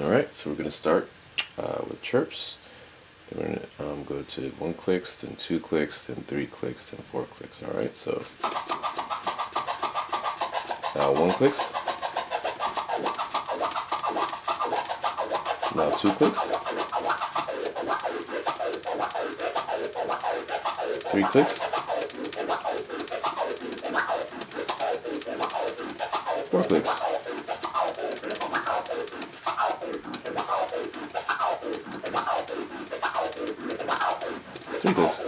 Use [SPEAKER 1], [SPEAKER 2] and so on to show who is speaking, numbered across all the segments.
[SPEAKER 1] Alright, so we're going to start with chirps. Then we're going to go to 1 clicks, then 2 clicks, then 3 clicks, then 4 clicks. Alright, so 1 clicks. Now 2 clicks. 3 clicks. 4 clicks. 3 clicks.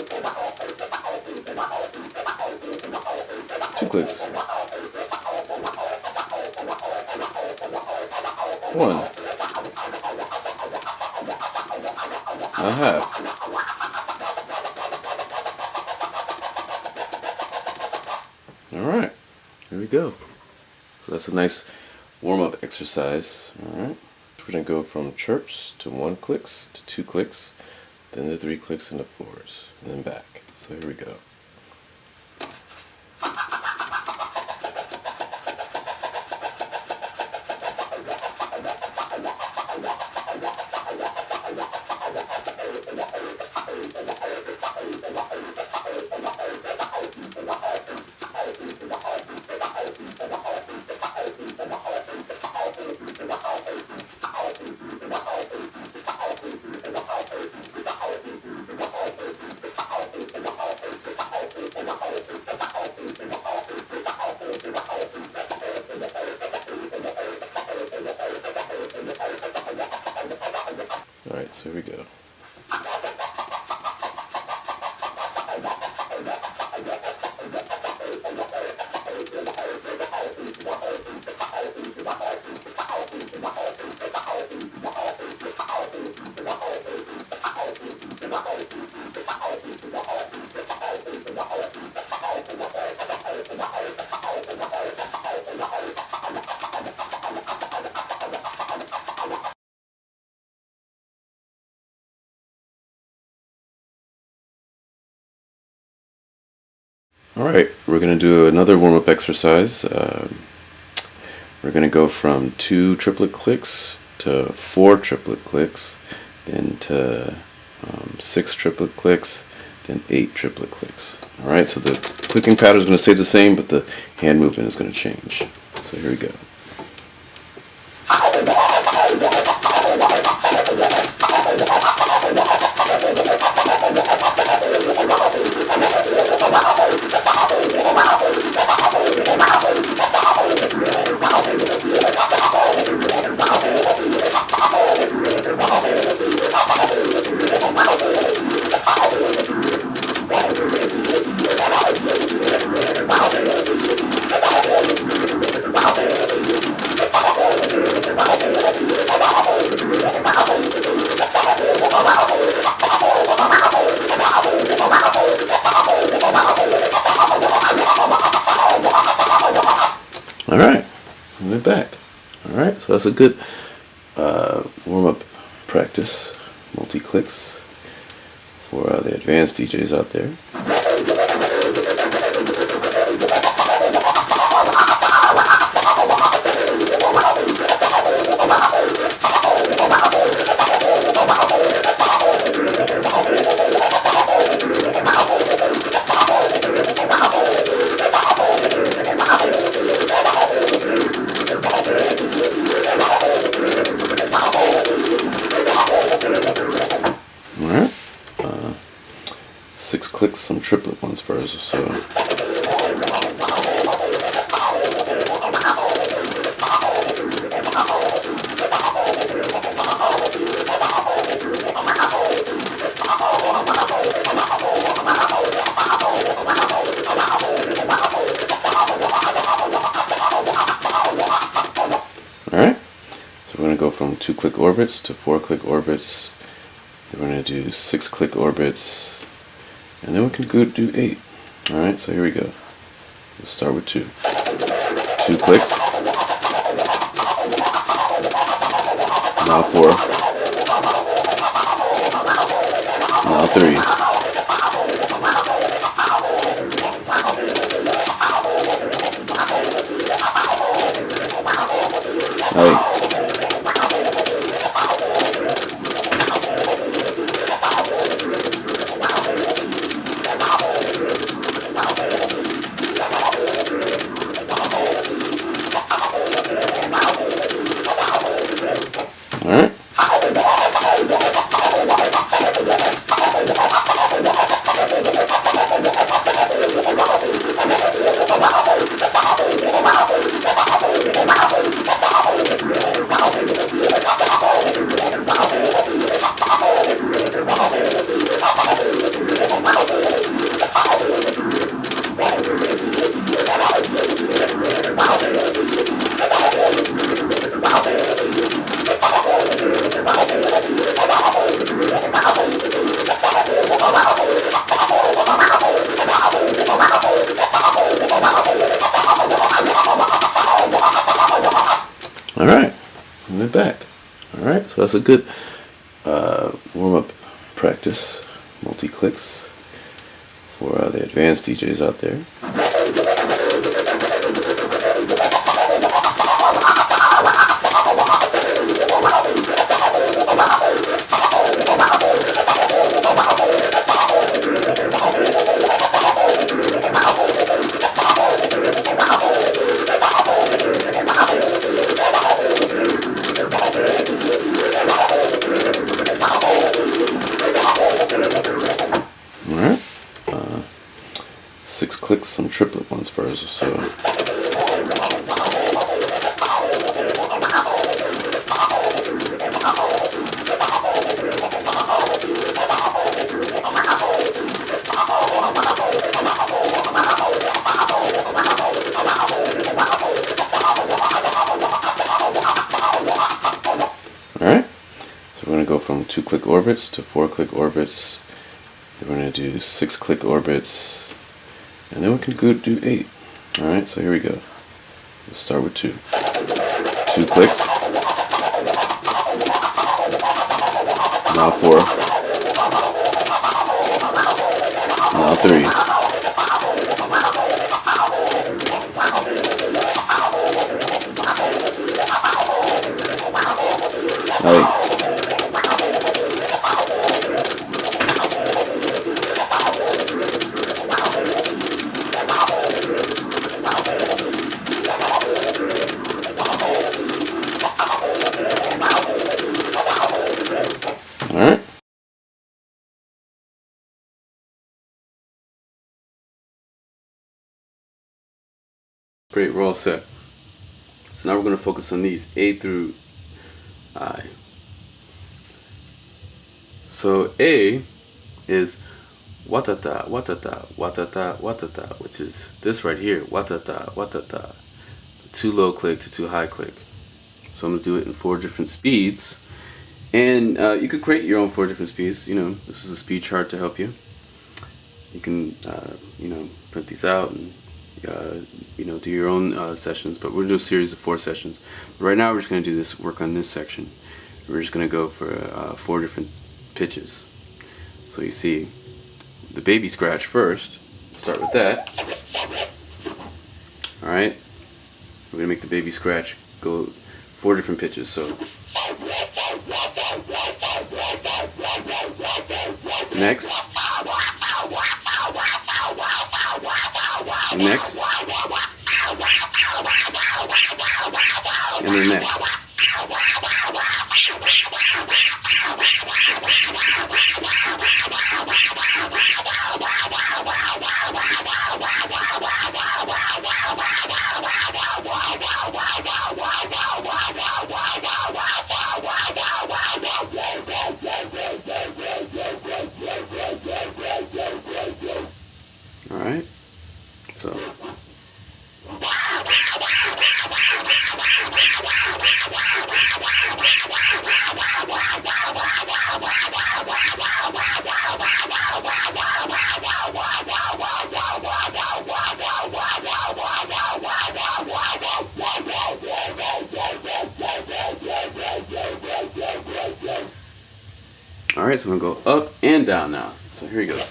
[SPEAKER 1] 2 clicks. 1. Now half. Alright, here we go. So that's a nice warm-up exercise. Alright, we're going to go from chirps to 1 clicks to 2 clicks, then to 3 clicks and to 4s, and then back. So here we go. Alright, so here we go. Alright, we're going to do another warm-up exercise. We're going to go from 2 triplet clicks to 4 triplet clicks, then to 6 triplet clicks, then 8 triplet clicks. Alright, so the clicking pattern is going to stay the same, but the hand movement is going to change. So here we go. Alright, and we're back. Alright, so that's a good warm-up practice, multi-clicks for the advanced DJs out there. Alright, 6 clicks, some triplet ones first, so. Alright, so we're going to go from 2 click orbits to 4 click orbits. Then we're going to do 6 click orbits, and then we can go do 8. Alright, so here we go. Let's start with 2. 2 clicks. Now 4. Now 3. Now 8. All right, and we're back. All right, so that's a good warm-up practice, multi-clicks for the advanced DJs out there. Alright, 6 clicks, some triplet ones first, so. Alright, so we're going to go from 2-click orbits to 4-click orbits. Then we're going to do 6-click orbits, and then we can go do 8. Alright, so here we go. Let's start with 2. 2 clicks. Now 4. Now 3. Now 8. Alright. Great, we're all set. So now we're going to focus on these A through I. So A is watata, watata, watata, watata, which is this right here, watata, watata. 2 low click to 2 high click. So I'm going to do it in 4 different speeds. And you could create your own 4 different speeds. You know, this is a speed chart to help you. You can, you know, print these out and, you know, do your own sessions. But we're going to do a series of 4 sessions. But right now we're just going to do this, work on this section. We're just going to go for 4 different pitches. So you see the baby scratch first. Start with that. Alright. We're going to make the baby scratch go 4 different pitches. So next, and next, and then next. Alright, so alright, so I'm going to go up and down now. So here he goes.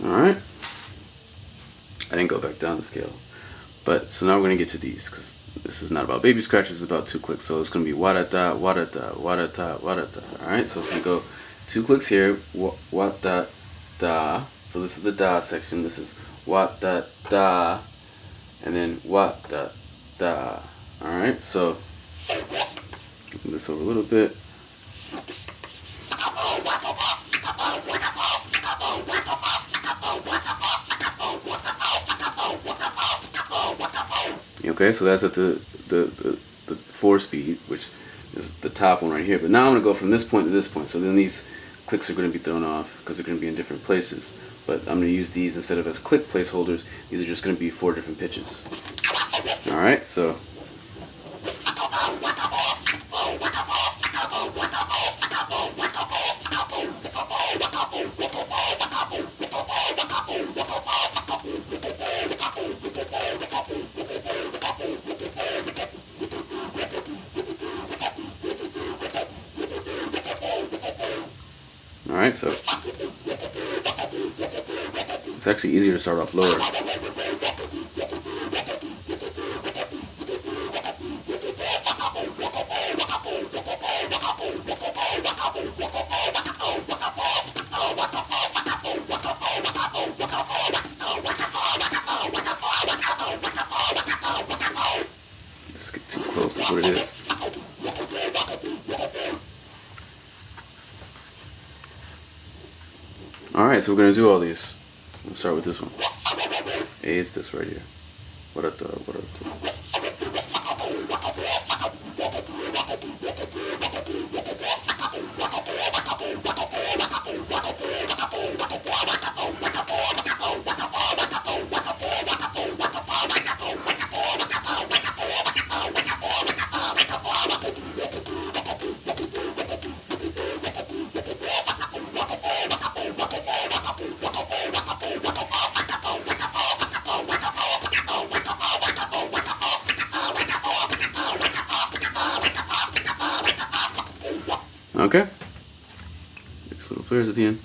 [SPEAKER 1] Alright. I didn't go back down the scale. But, so now we're going to get to these, because this is not about baby scratches, it's about 2 clicks. So it's going to be wadata, wadata, wadata, wadata. Alright, so it's going to go 2 clicks here, wadata, so this is the da section, this is wadata, and then wadata. Alright, so, move this over a little bit. Okay, so that's at the 4 speed, which is the top one right here. But now I'm going to go from this point to this point. So then these clicks are going to be thrown off because they're going to be in different places. but I'm going to use these instead of as click placeholders. These are just going to be 4 different pitches. Alright, so alright, so it's actually easier to start off lower. Let's get too close, that's what it is. Alright, so we're going to do all these. We'll start with this one. A is this right here. What up, what up, okay. Next little players at the end.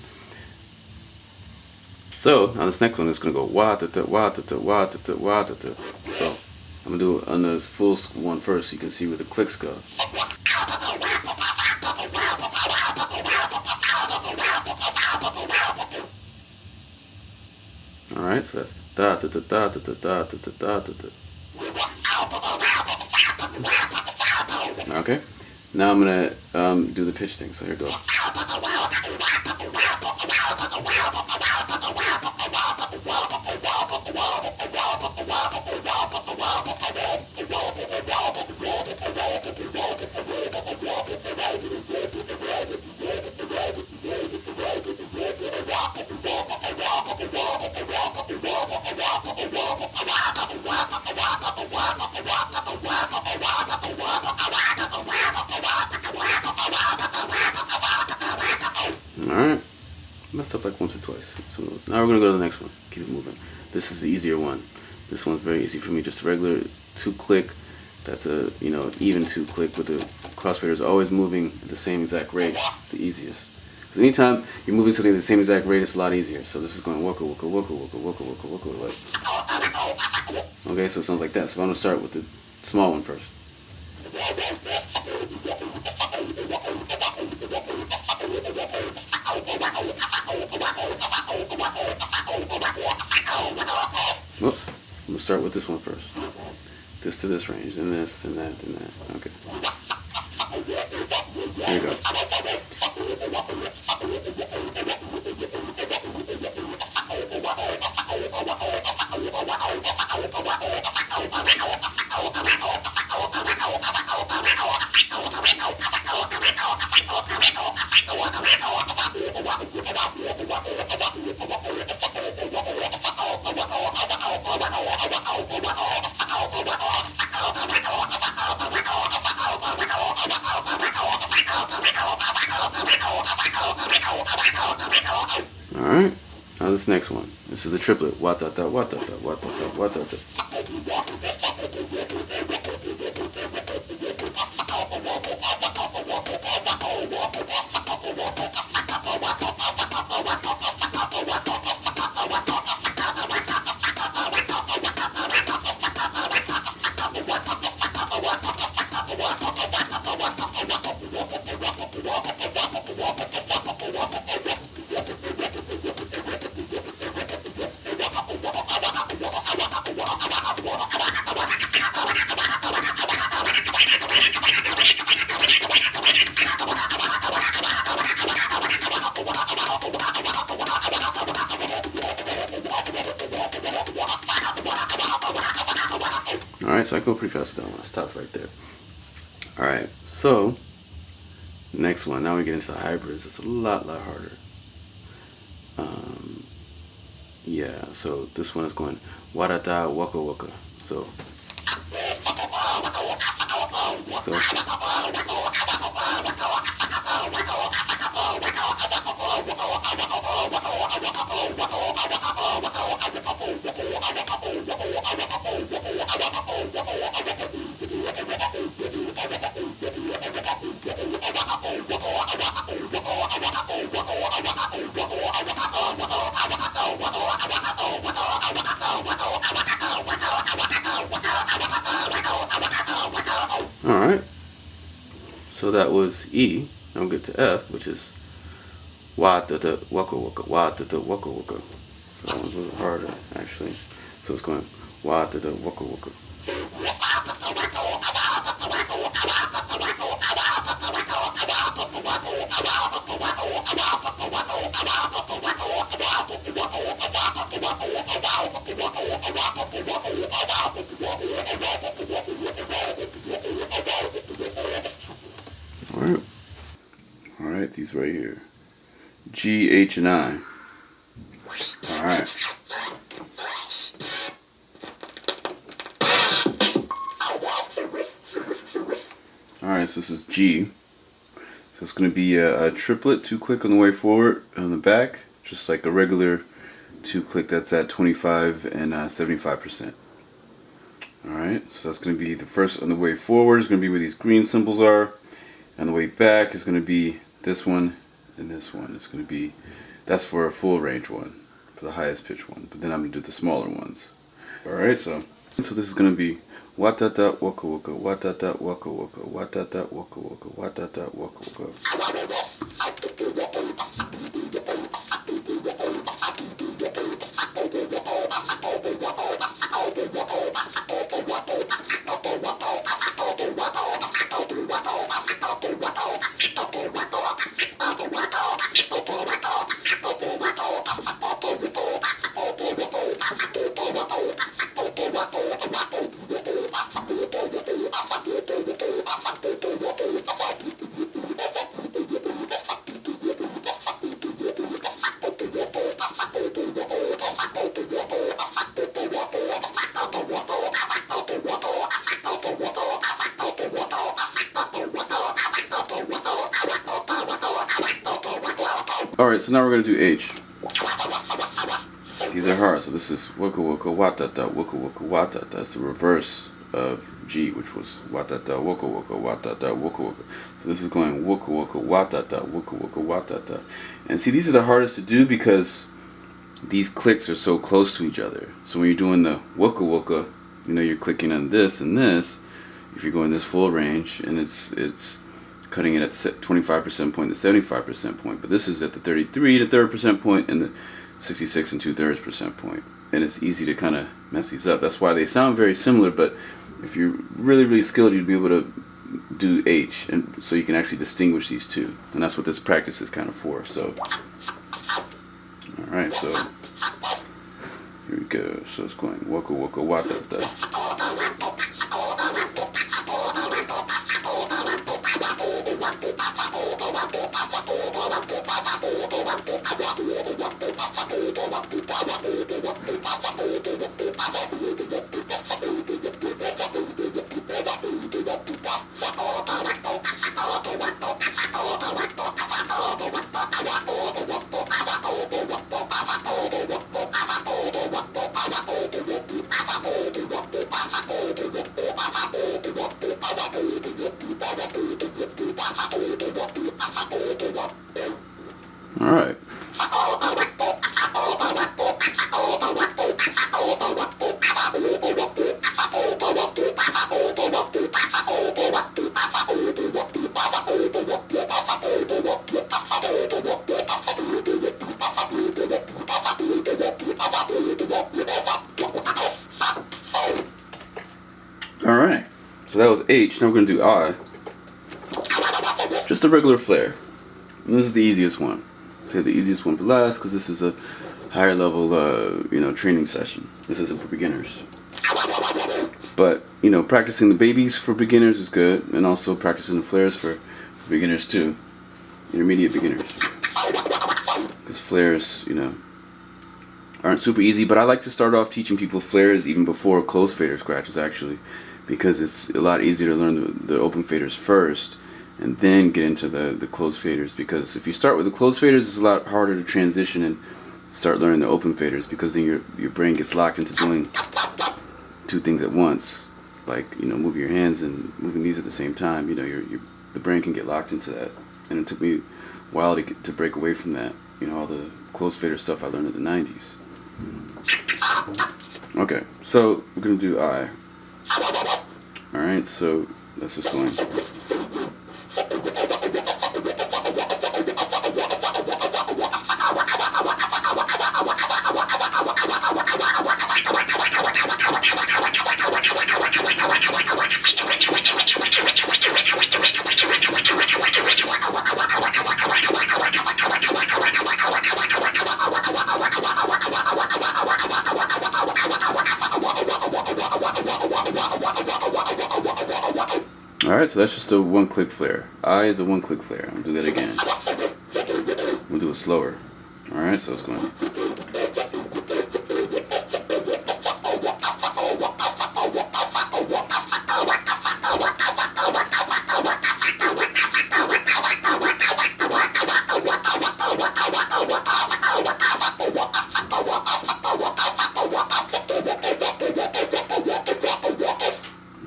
[SPEAKER 1] So now this next one is gonna go wah da da wah da da wah da da wah da da. So I'm gonna do it on the full one first so you can see where the clicks go. Alright, so that's da da da da da da da da da da da. Okay. Now I'm gonna do the pitch thing. So here we go. Alright, messed up like once or twice. So now we're going to go to the next one. Keep it moving. This is the easier one. This one's very easy for me. Just a regular 2-click. That's a, even 2-click with the crossfaders always moving at the same exact rate. It's the easiest. Because anytime you're moving something at the same exact rate, it's a lot easier. So this is going waka waka waka waka waka waka waka like. Okay, so it sounds like that. So I'm going to start with the small one first. Whoops. I'm going to start with this one first. This to this range, and this, and that, and that. Okay. Here we go. Alright, now this next one. This is the triplet. Wa da da wa da da wa da da wa da da. Alright, so I go pretty fast with that one. I stopped right there. Alright, so next one. Now we get into the hybrids. It's a lot harder. Yeah, so this one is going wadada waka waka. So alright. So that was E. Now we'll get to F, which is wa da da waka waka, wa da da waka waka. So that one's a little harder actually. So it's going wa da da waka waka. Alright. Alright, these right here. G, H, and I. Alright. Alright, so this is G. So it's going to be a triplet, 2-click on the way forward, on the back, just like a regular 2-click that's at 25 and 75%. Alright, so that's going to be the first on the way forward is going to be where these green symbols are. On the way back is going to be this one and this one. It's going to be, that's for a full range one, for the highest pitch one. But then I'm going to do the smaller ones. Alright, so this is going to be watata waka waka, watata waka waka, watata waka waka, watata waka waka. Alright, so now we're going to do H. These are hard, so this is waka waka watata, waka waka watata. That's the reverse of G, which was watata, waka waka watata, waka waka. So this is going waka waka watata, waka waka watata. And see, these are the hardest to do because these clicks are so close to each other. So when you're doing the waka waka, you know, you're clicking on this and this. If you're going this full range, and it's cutting it at 25% point to 75% point, but this is at the 33 to 30% point and the 66 and 2/3% point, and it's easy to kind of mess these up. That's why they sound very similar, but if you're really skilled, you'd be able to do H, and so you can actually distinguish these two, and that's what this practice is kind of for. So, all right, so here we go. So it's going waka waka watata. All right. All right. So that was H. Now we're going to do I. Just a regular flare. And this is the easiest one. Say the easiest one for last because this is a higher level, training session. This isn't for beginners. But practicing the babies for beginners is good, and also practicing the flares for beginners too, intermediate beginners. Because flares,
[SPEAKER 2] aren't super easy, but I like to start off teaching people flares even before closed fader scratches, actually, because it's a lot easier to learn the open faders first and then get into the closed faders, because if you start with the closed faders, it's a lot harder to transition and start learning the open faders, because then your brain gets locked into doing two things at once, like, you know, moving your hands and moving these at the same time. You know, the brain can get locked into that, and it took me a while to break away from that. You know, all the closed fader stuff I learned in the 90s. Okay, so we're gonna do I. Alright, so that's just going. Alright, so that's just a one-click flare. I is a one-click flare. I'm gonna do that again. We'll do it slower. Alright, so it's going.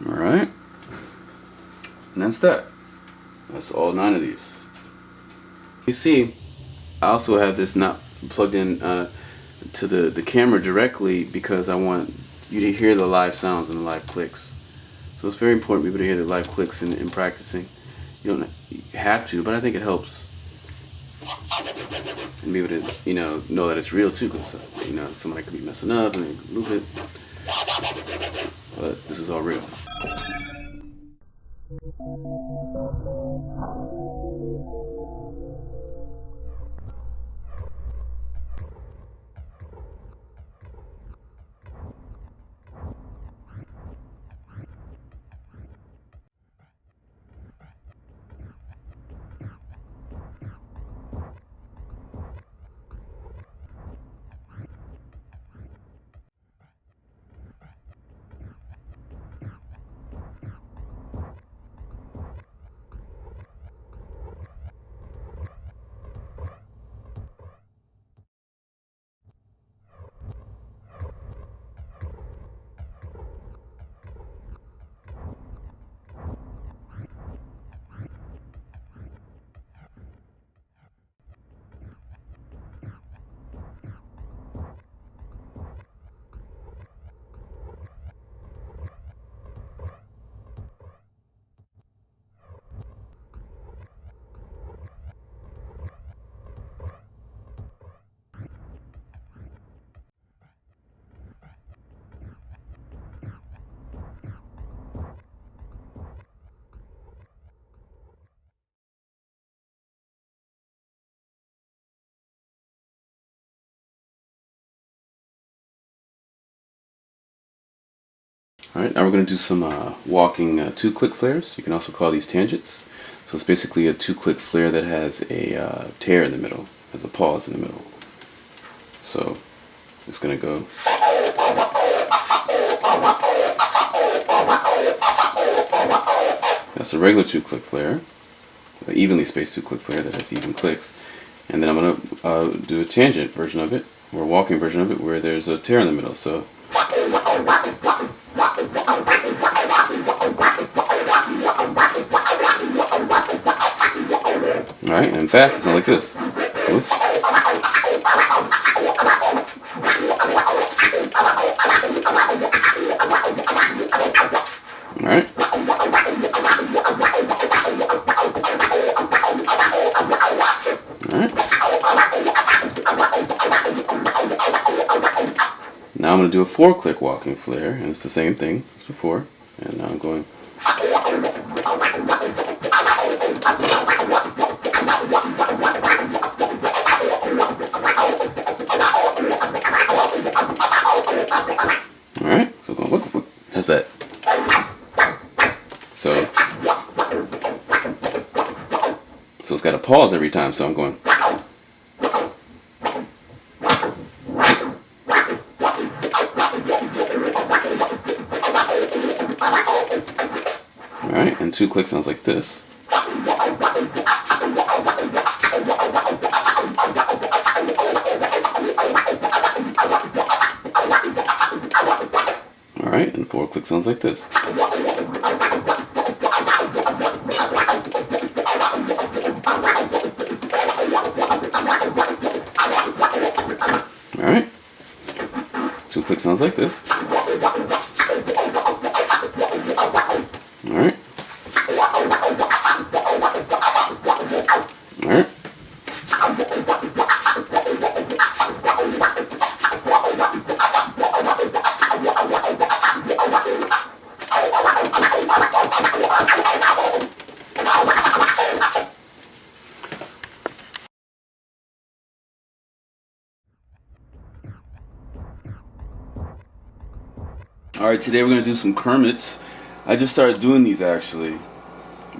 [SPEAKER 2] Alright. And that's that. That's all 9 of these. You see, I also have this not plugged in to the camera directly, because I want you to hear the live sounds and the live clicks. So it's very important to be able to hear the live clicks in practicing. You don't have to, but I think it helps. And be able to, you know that it's real too, because, you know, somebody could be messing up and they move it. But this is all real. Alright, now we're going to do some walking 2-click flares. You can also call these tangents. So it's basically a 2-click flare that has a tear in the middle, has a pause in the middle. So it's going to go. That's a regular 2-click flare, an evenly spaced 2-click flare that has even clicks. And then I'm going to do a tangent version of it, or a walking version of it, where there's a tear in the middle. So alright, and fast, it's not like this. Alright. Alright. Now I'm going to do a 4-click walking flare, and it's the same thing as before. And now I'm going. Alright, so going whoop. How's that? So it's got a pause every time, so I'm going. And 2 clicks sounds like this. Alright, and 4 clicks sounds like this. Alright. 2 clicks sounds like this. Alright. Alright. Alright, today we're going to do some Kermits. I just started doing these actually,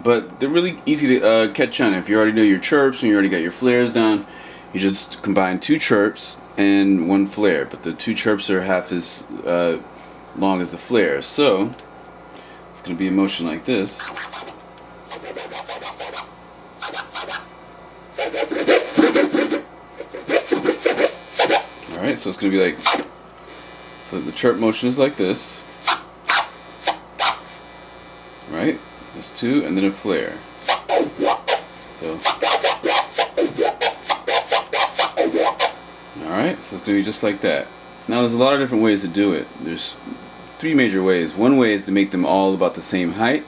[SPEAKER 2] but they're really easy to catch on. If you already know your chirps and you already got your flares down, you just combine 2 chirps and 1 flare, but the 2 chirps are half as long as the flare. So it's going to be a motion like this. Alright, so it's going to be like, so the chirp motion is like this. Right? There's 2 and then a flare. So, alright, so it's doing just like that. Now there's a lot of different ways to do it. There's 3 major ways. One way is to make them all about the same height.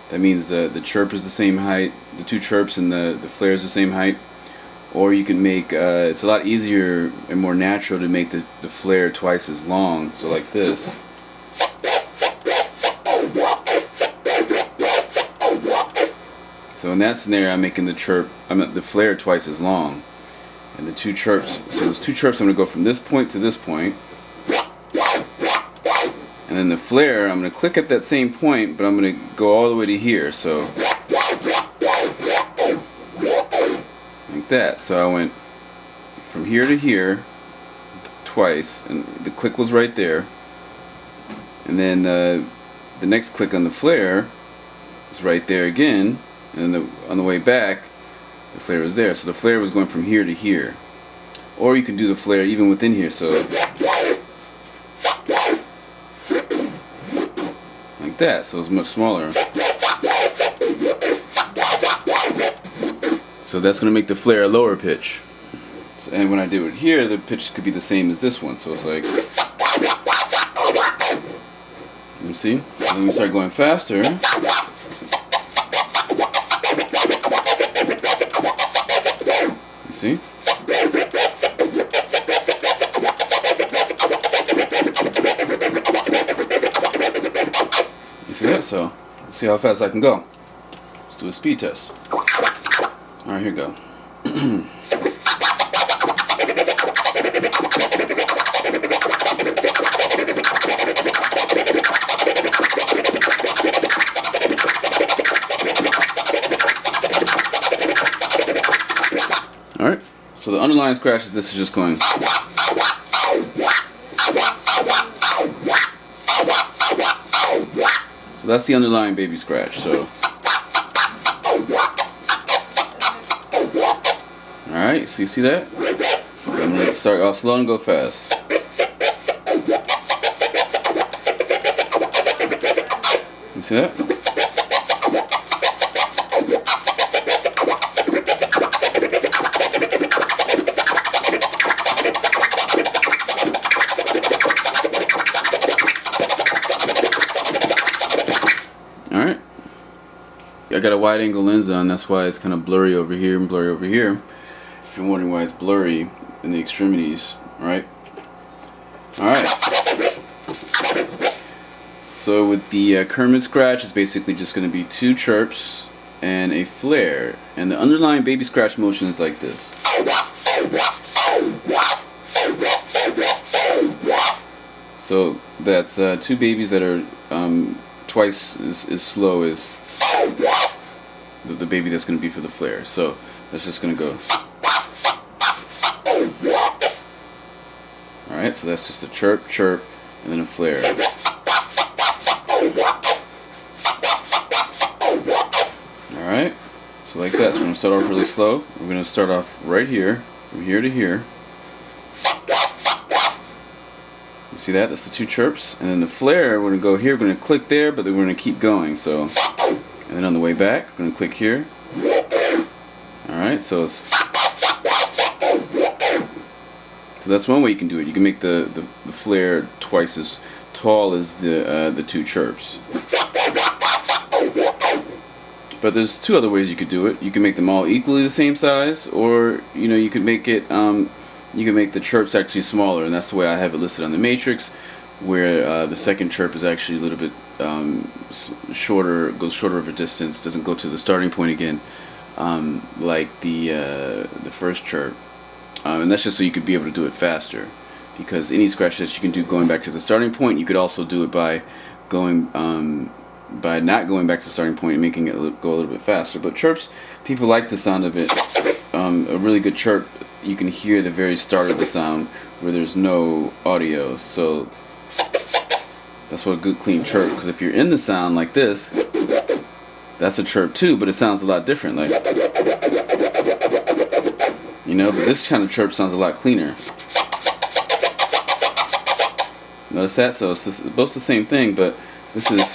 [SPEAKER 2] That means the chirp is the same height, the 2 chirps and the flare is the same height. Or you can make, it's a lot easier and more natural to make the flare twice as long, so like this. So in that scenario, I'm making the flare twice as long, and the 2 chirps. So those 2 chirps, I'm going to go from this point to this point, and then the flare, I'm going to click at that same point, but I'm going to go all the way to here. So like that. So I went from here to here twice, and the click was right there, and then the next click on the flare is right there again. And then on the way back, the flare was there. So the flare was going from here to here. Or you can do the flare even within here. So like that. So it's much smaller. So that's going to make the flare a lower pitch. So, and when I do it here, the pitch could be the same as this one. So it's like, you see? And then we start going faster. See? You see that? So, let's see how fast I can go. Let's do a speed test. Alright, here we go. Alright, so the underlying scratch is this is just going. So that's the underlying baby scratch. So, alright, so you see that? So I'm going to start off slow and go fast. You see that? Alright, I got a wide angle lens on, that's why it's kind of blurry over here and blurry over here. If you're wondering why it's blurry in the extremities, alright? Alright. So with the Kermit scratch, it's basically just going to be 2 chirps and a flare. And the underlying baby scratch motion is like this. So that's 2 babies that are twice as slow as the baby that's going to be for the flare. So that's just going to go. Alright, so that's just a chirp, chirp, and then a flare. that. So we're going to start off really slow. We're going to start off right here, from here to here. You see that? That's the 2 chirps. And then the flare, we're going to go here, we're going to click there, but then we're going to keep going. So, and then on the way back, we're going to click here. Alright, so that's one way you can do it. You can make the flare twice as tall as the 2 chirps. But there's 2 other ways you could do it. You can make them all equally the same size, or you could make it you can make the chirps actually smaller, and that's the way I have it listed on the matrix, where the second chirp is actually a little bit shorter, goes shorter of a distance, doesn't go to the starting point again, like the first chirp, and that's just so you could be able to do it faster. Because any scratch that you can do going back to the starting point, you could also do it by going by not going back to the starting point and making it go a little bit faster. But chirps, people like the sound of it. A really good chirp, you can hear the very start of the sound where there's no audio. So that's what a good clean chirp. Because if you're in the sound like this, that's a chirp too, but it sounds a lot different. Like, but this kind of chirp sounds a lot cleaner. Notice that? So it's both the same thing, but this is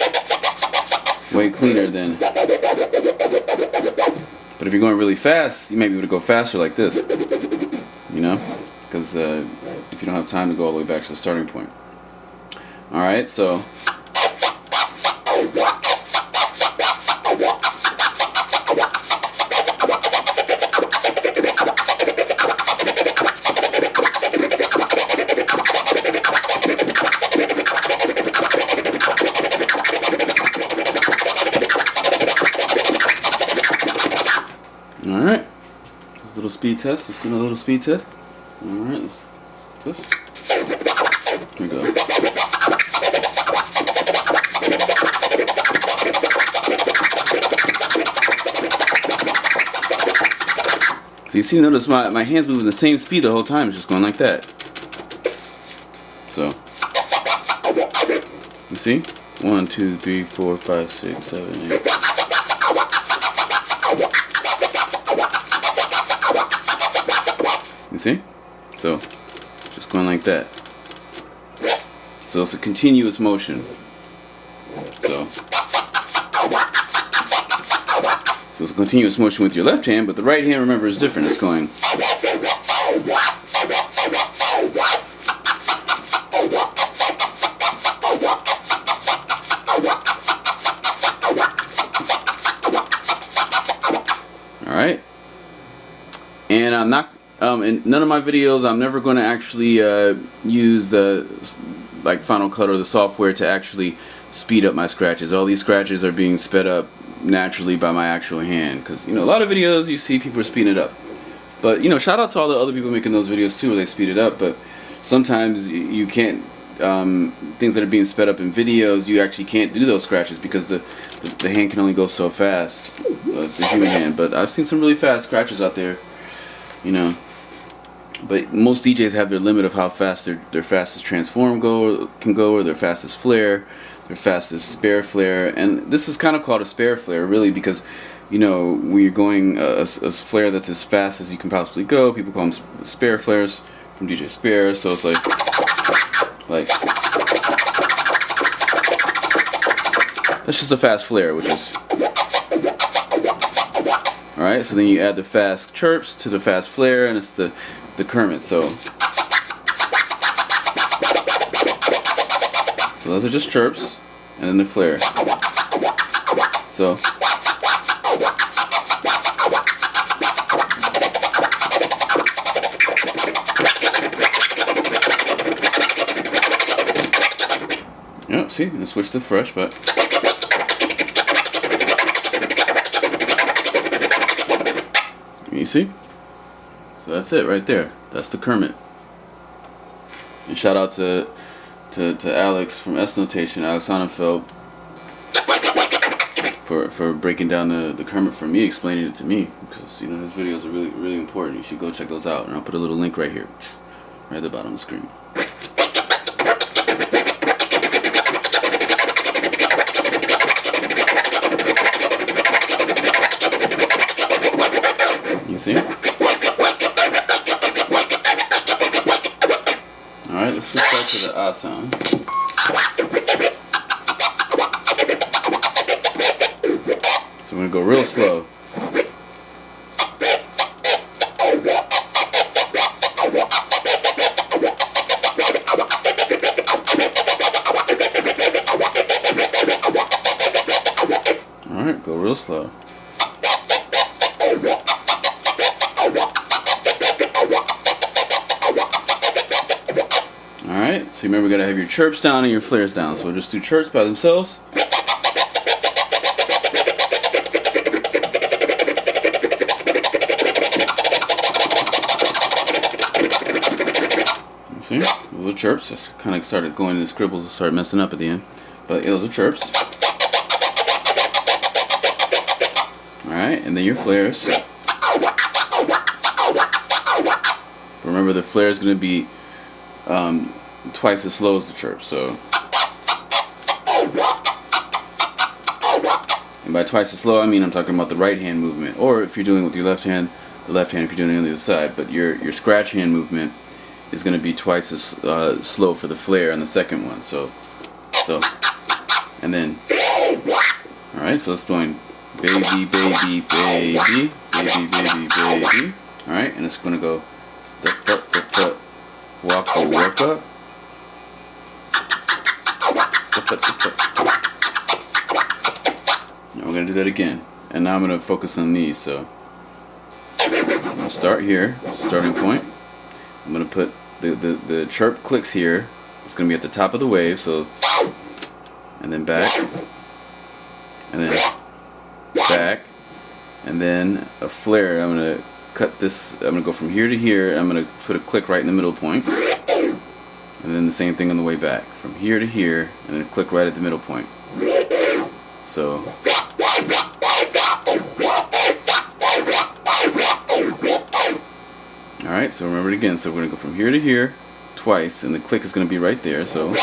[SPEAKER 2] way cleaner than. But if you're going really fast, you may be able to go faster like this. Because if you don't have time to go all the way back to the starting point. Alright, so. Alright, just a little speed test. Let's do a little speed test. Alright, let's test. Here we go. So you see, notice my hands moving the same speed the whole time. It's just going like that. So, you see? 1, 2, 3, 4, 5, 6, 7, 8. You see? So, just going like that. So it's a continuous motion. So it's a continuous motion with your left hand, but the right hand, remember, is different. It's going. Alright. And I'm not, in none of my videos, I'm never going to actually use the like Final Cut or the software to actually speed up my scratches. All these scratches are being sped up naturally by my actual hand, because a lot of videos you see people are speeding it up, but shout out to all the other people making those videos too where they speed it up. But sometimes you can't, things that are being sped up in videos, you actually can't do those scratches because the hand can only go so fast, the human hand. But I've seen some really fast scratches out there, but most DJs have their limit of how fast their fastest transform can go, or their fastest flare, their fastest spare flare. And this is kind of called a spare flare, really, because when you're going a flare that's as fast as you can possibly go, people call them spare flares from DJ Spare. So it's like that's just a fast flare, which is alright. So then you add the fast chirps to the fast flare, and it's the Kermit. So those are just chirps, and then the flare. So yep, see, I'm gonna switch to fresh, but you see? So that's it right there. That's the Kermit. And shout out to Alex from S Notation, Alex Sonnenfeld, for breaking down the Kermit for me, explaining it to me, because his videos are really important. You should go check those out, and I'll put a little link right here, right at the bottom of the screen. switch back to the ah sound. So we're gonna go real slow. Alright, go real slow. Alright, so remember, you gotta have your chirps down and your flares down. So we'll just do chirps by themselves. See, those are chirps. Just kind of started going into scribbles and started messing up at the end. But yeah, those are chirps. Alright, and then your flares. Remember, the flare is going to be twice as slow as the chirp. So, and by twice as slow, I mean I'm talking about the right hand movement. Or if you're doing it with your left hand, the left hand if you're doing it on the other side. But your scratch hand movement is going to be twice as slow for the flare on the second one. So, and then, all right. So it's going baby, baby, baby, baby, baby, baby. All right, and it's going to go the waka waka. Now we're going to do that again, and now I'm going to focus on these. So I'm going to start here, starting point. I'm going to put the chirp clicks here. It's going to be at the top of the wave, so, and then back, and then back, and then a flare. I'm going to cut this, I'm going to go from here to here. I'm going to put a click right in the middle point, and then the same thing on the way back, from here to here, and then a click right at the middle point. So, alright, so remember it again. So we're going to go from here to here twice, and the click is going to be right there. So, and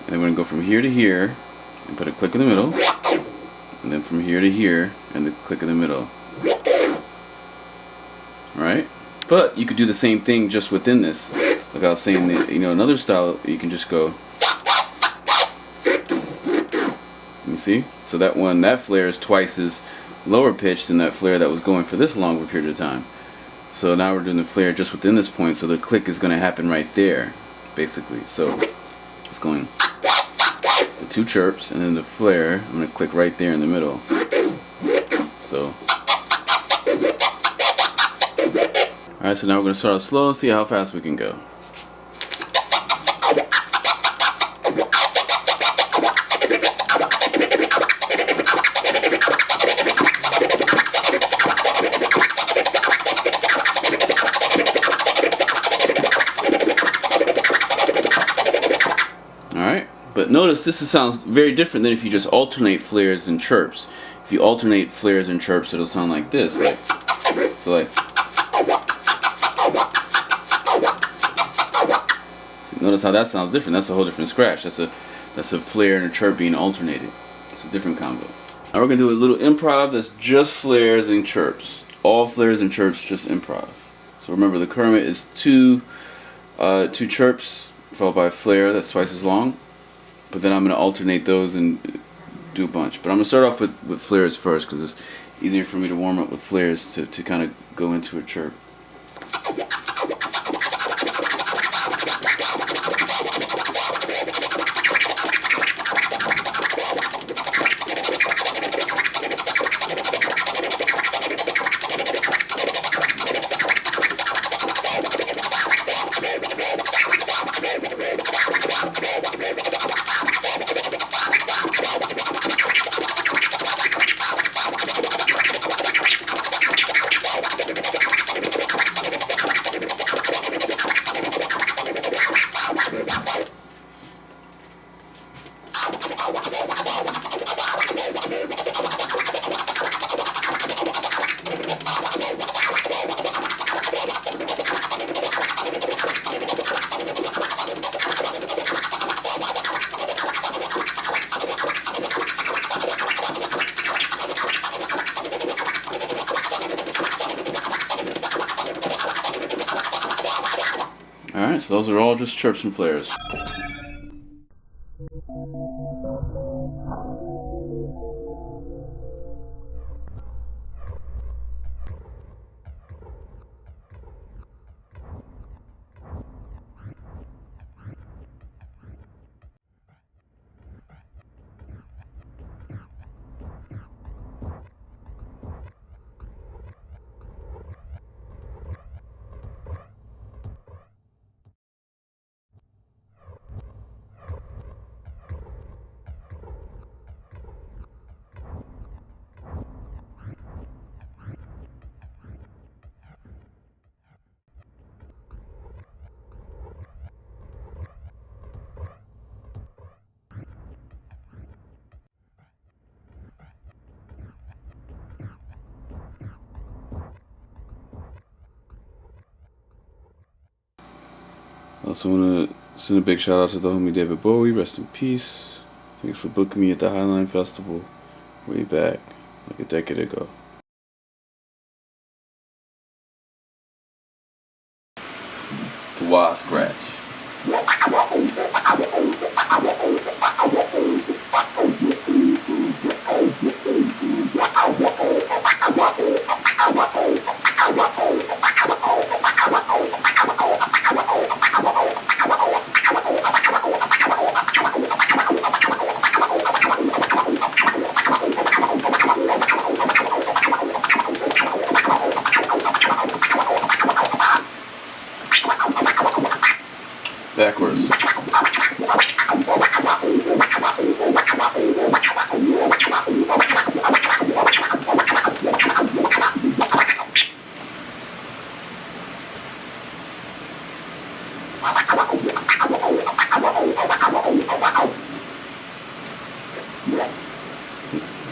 [SPEAKER 2] then we're going to go from here to here and put a click in the middle, and then from here to here and the click in the middle. Alright, but you could do the same thing just within this. Like I was saying, that, you know, another style you can just go. You see? So that one, that flare is twice as lower pitched than that flare that was going for this longer period of time. So now we're doing the flare just within this point, so the click is going to happen right there, basically. So it's going the two chirps and then the flare. I'm going to click right there in the middle. So, alright, so now we're going to start off slow and see how fast we can go. But notice this sounds very different than if you just alternate flares and chirps. If you alternate flares and chirps, it'll sound like this. So like, see, notice how that sounds different. That's a whole different scratch. That's a flare and a chirp being alternated. It's a different combo. Now we're gonna do a little improv that's just flares and chirps. All flares and chirps, just improv. So remember, the Kermit is two chirps followed by a flare that's twice as long. But then I'm going to alternate those and do a bunch. But I'm going to start off with flares first, because it's easier for me to warm up with flares to kind of go into a chirp. Alright, so those are all just chirps and flares. I also want to send a big shout out to the homie David Bowie, rest in peace. Thanks for booking me at the Highline Festival way back, like a decade ago. The Wild Skratch. Backwards.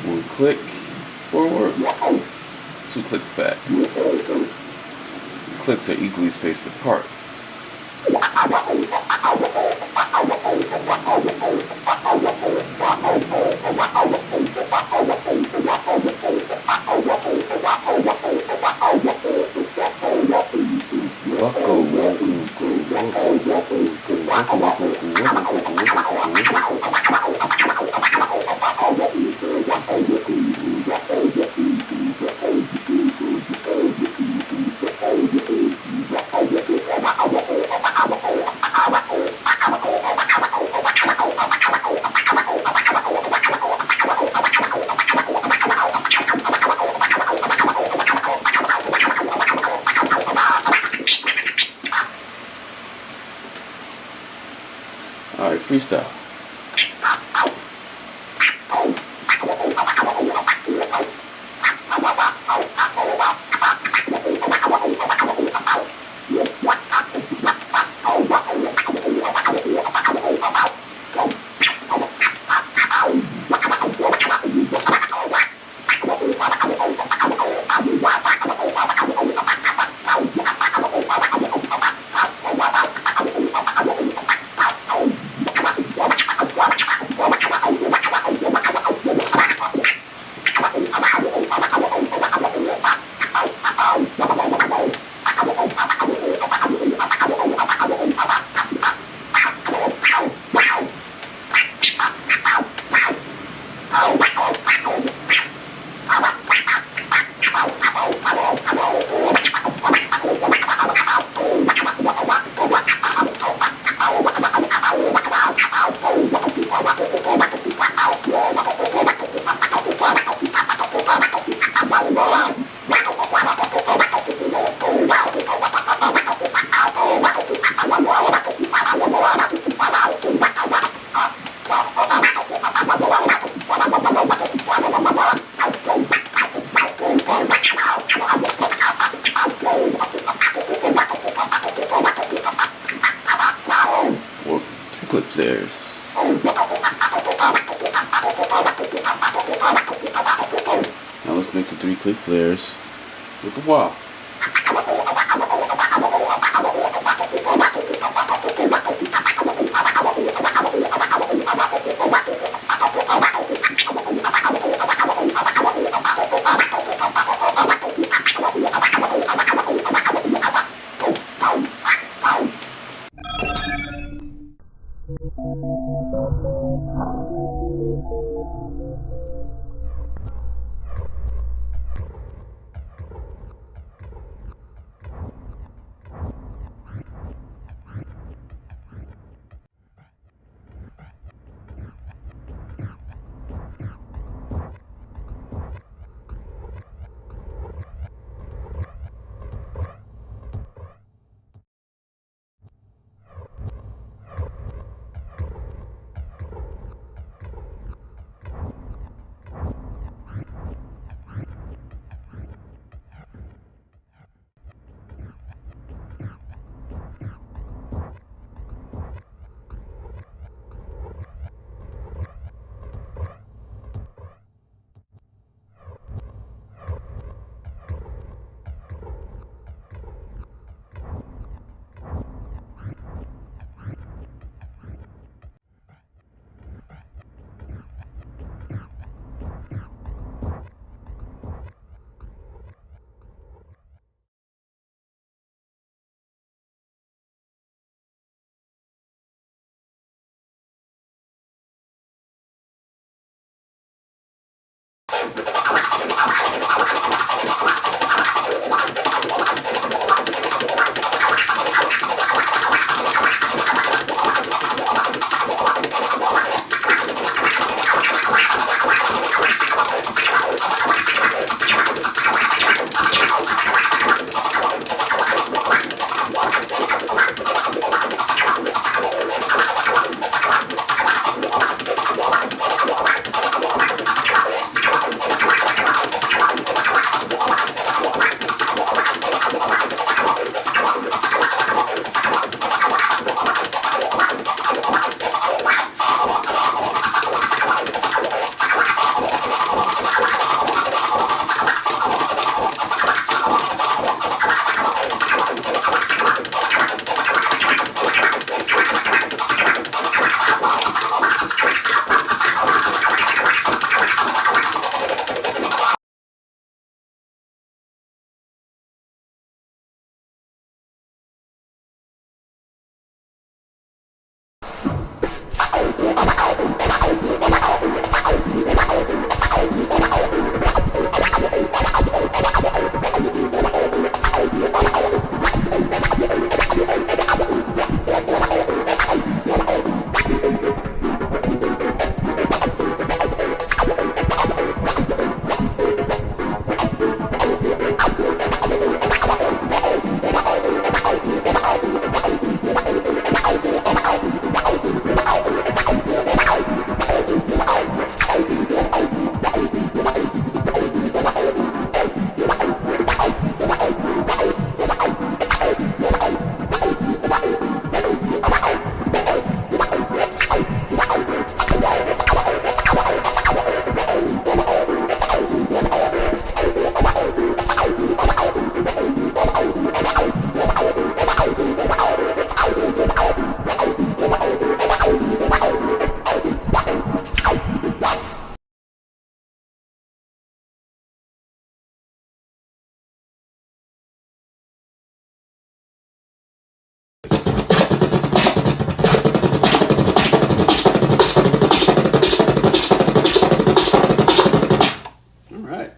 [SPEAKER 2] One click forward, 2 clicks back. The clicks are equally spaced apart. Alright, freestyle. Triplet flares. Now let's mix the 3 click flares with the wah.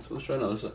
[SPEAKER 2] So let's try another sound.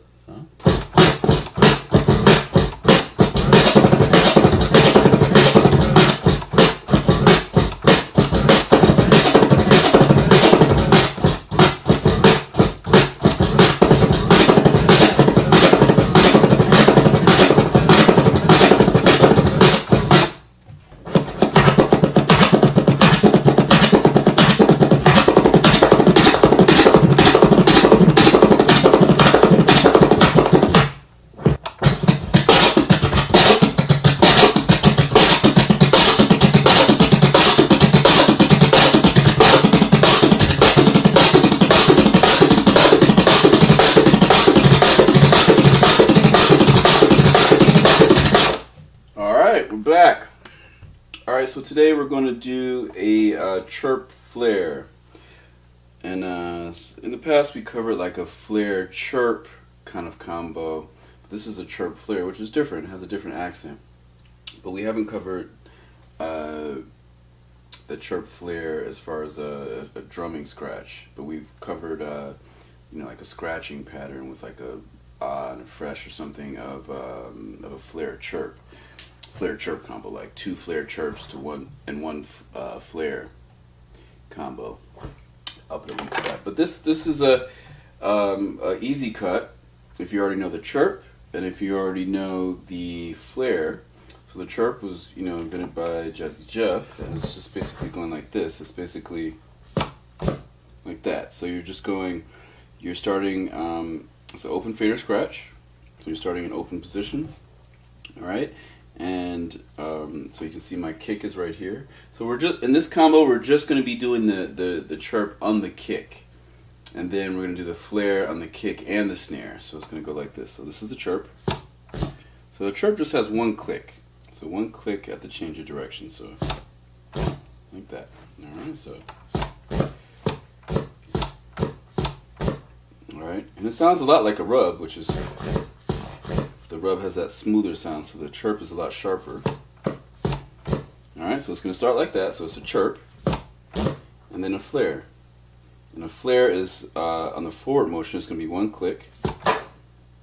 [SPEAKER 2] We're back. Alright, so today we're going to do a chirp flare. And in the past we covered like a flare chirp kind of combo. This is a chirp flare, which is different, it has a different accent. But we haven't covered the chirp flare as far as a drumming scratch. But we've covered you know, like a scratching pattern with like a and a fresh or something of a flare chirp combo, like two flare chirps to one flare combo. I'll put a link to that. But this is a easy cut if you already know the chirp and if you already know the flare. So the chirp was, you know, invented by Jazzy Jeff, and it's just basically going like this. It's basically like that. So you're just going, you're starting. It's an open fader scratch. So you're starting in open position. All right. And so you can see my kick is right here. So we're just in this combo. We're just going to be doing the chirp on the kick, and then we're going to do the flare on the kick and the snare. So it's going to go like this. So this is the chirp. So the chirp just has one click. So one click at the change of direction. So like that. All right. So all right, and it sounds a lot like a rub, which is. The rub has that smoother sound, so the chirp is a lot sharper. Alright, so it's going to start like that. So it's a chirp, and then a flare. And a flare is on the forward motion, it's going to be one click,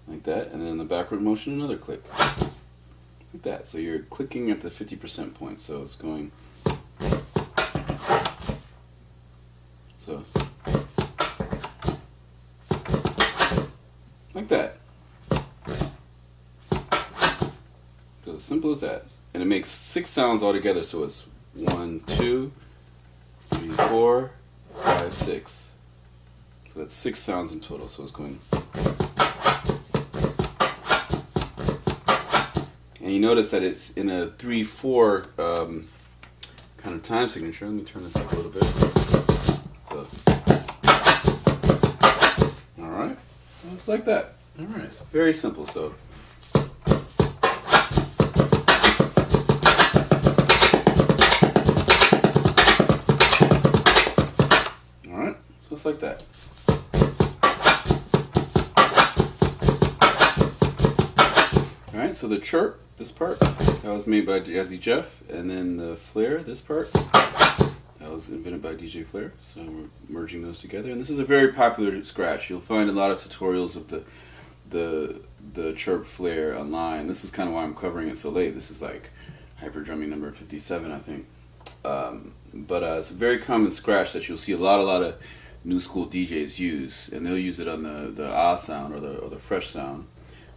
[SPEAKER 2] like that, and then in the backward motion, another click, like that. So you're clicking at the 50% point. So it's going. So like that. So as simple as that. And it makes 6 sounds altogether, so it's 1, 2, 3, 4, 5, 6. So that's 6 sounds in total. So it's going. And you notice that it's in a 3/4 kind of time signature. Let me turn this up a little bit. So, all right. So it's like that. All right. It's very simple. So. Just like that. Alright, so the chirp, this part, that was made by Jazzy Jeff, and then the flare, this part, that was invented by DJ Flare. So we're merging those together, and this is a very popular scratch. You'll find a lot of tutorials of the chirp flare online. This is kind of why I'm covering it so late. This is like hyper drumming number 57, I think. But it's a very common scratch that you'll see a lot of new school DJs use, and they'll use it on the ah sound or the fresh sound.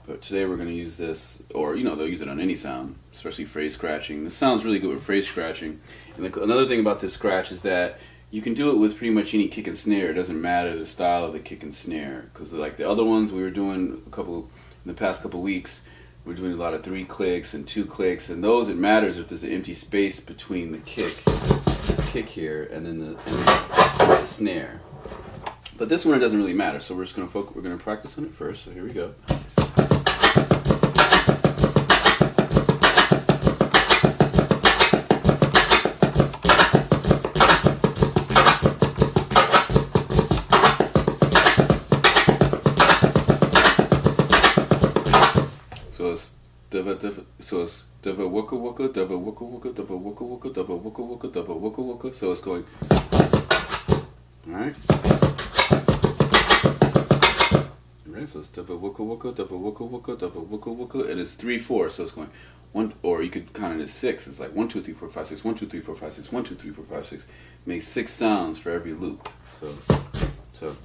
[SPEAKER 2] But today we're going to use this, or they'll use it on any sound, especially phrase scratching. This sounds really good with phrase scratching. And another thing about this scratch is that you can do it with pretty much any kick and snare. It doesn't matter the style of the kick and snare, because like the other ones we were doing in the past couple weeks, we're doing a lot of 3 clicks and 2 clicks, and those it matters if there's an empty space between the kick, this kick here, and then the snare. But this one, it doesn't really matter, so we're just going to focus. We're going to practice on it first. So here we go. So it's dava wooka wooka, dava wooka wooka, dava wooka wooka, dava wooka wooka, dava wooka wooka. So it's going. All right. So it's dava wooka wooka, dava wooka wooka, dava wooka wooka, and it's 3/4. So it's going 1, or you could count it as 6. It's like 1 2 3 4 5 6, 1 2 3 4 5 6, 1 2 3 4 5 6. Makes 6 sounds for every loop. So.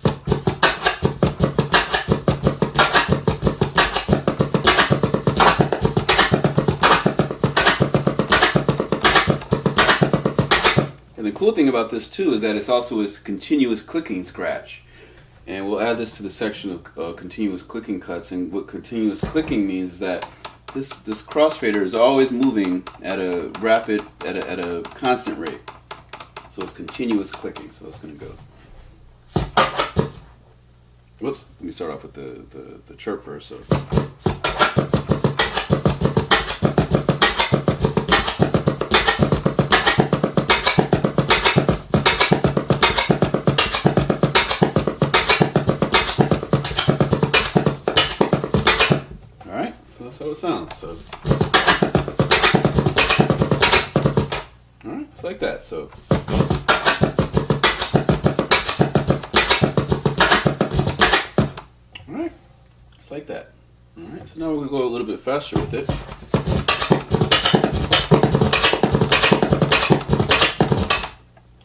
[SPEAKER 2] And the cool thing about this too is that it's also a continuous clicking scratch. And we'll add this to the section of continuous clicking cuts. And what continuous clicking means is that this crossfader is always moving at a constant rate. So it's continuous clicking. So it's going to go. Whoops. Let me start off with the chirp first. So. That's how it sounds. So, all right, it's like that. So, all right, it's like that. All right. So now we're gonna go a little bit faster with it.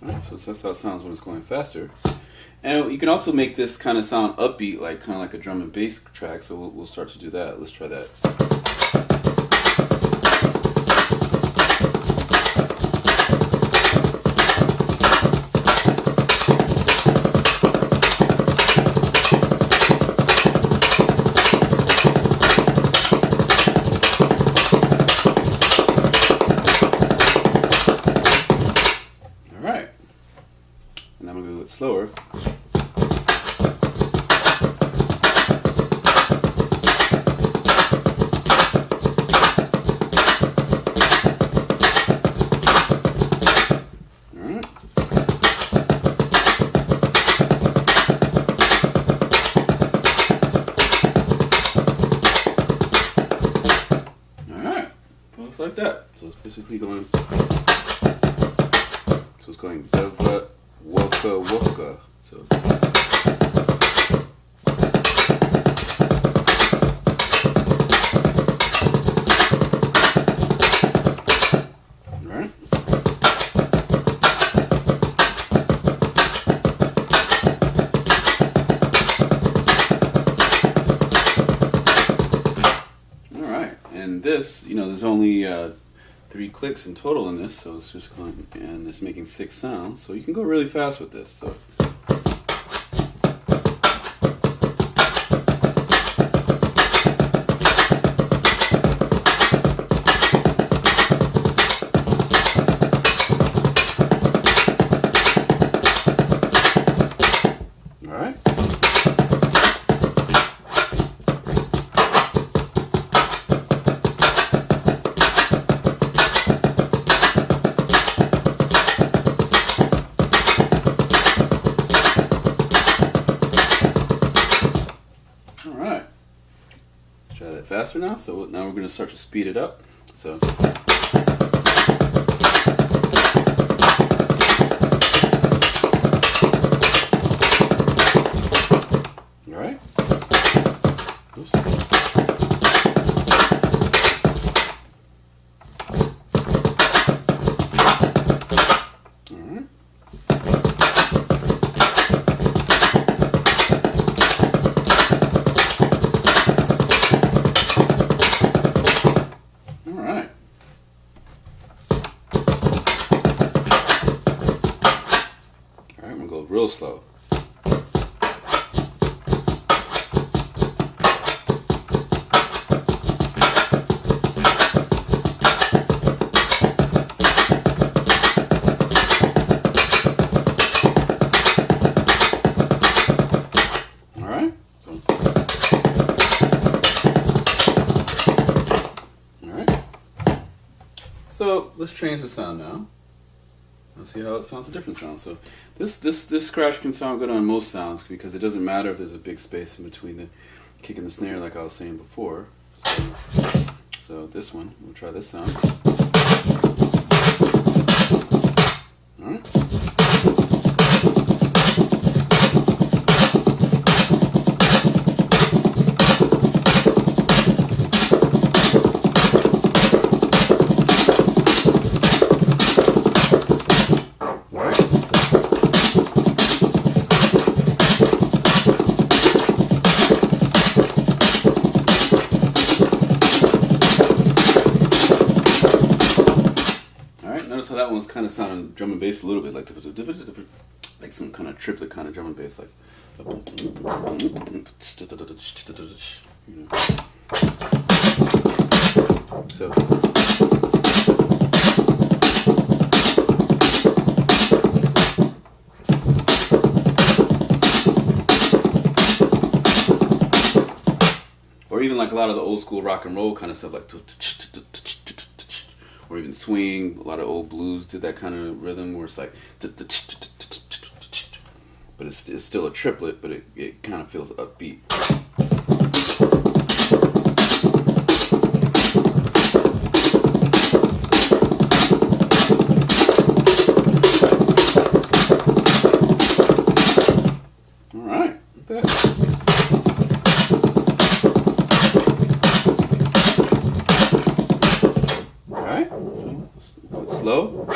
[SPEAKER 2] All right. So that's how it sounds when it's going faster. And you can also make this kind of sound upbeat, kind of like a drum and bass track. So we'll start to do that. Let's try that. All right. And I'm going to do it slower. Like that. So it's basically going. So it's going dava wooka wooka. So. Alright. Alright, and this, there's only 3 clicks in total in this, so it's just going, and it's making 6 sounds, so you can go really fast with this. So. Alright. Alright. Try that faster now. So now we're going to start to speed it up. So. Alright. Oops. Alright. Alright. Alright, I'm gonna go real slow. Alright. Alright. So let's change the sound now. Let's see how it sounds a different sound. So this scratch can sound good on most sounds because it doesn't matter if there's a big space in between the kick and the snare like I was saying before. So this one, we'll try this sound. Alright. Notice how that one's kind of sounding drum and bass a little bit like some kind of triplet kind of drum and bass, like. So. Or even like a lot of the old school rock and roll kind of stuff, like. Or even swing. A lot of old blues did that kind of rhythm where it's like, but it's still a triplet, but it kind of feels upbeat. All right, like that. Slow.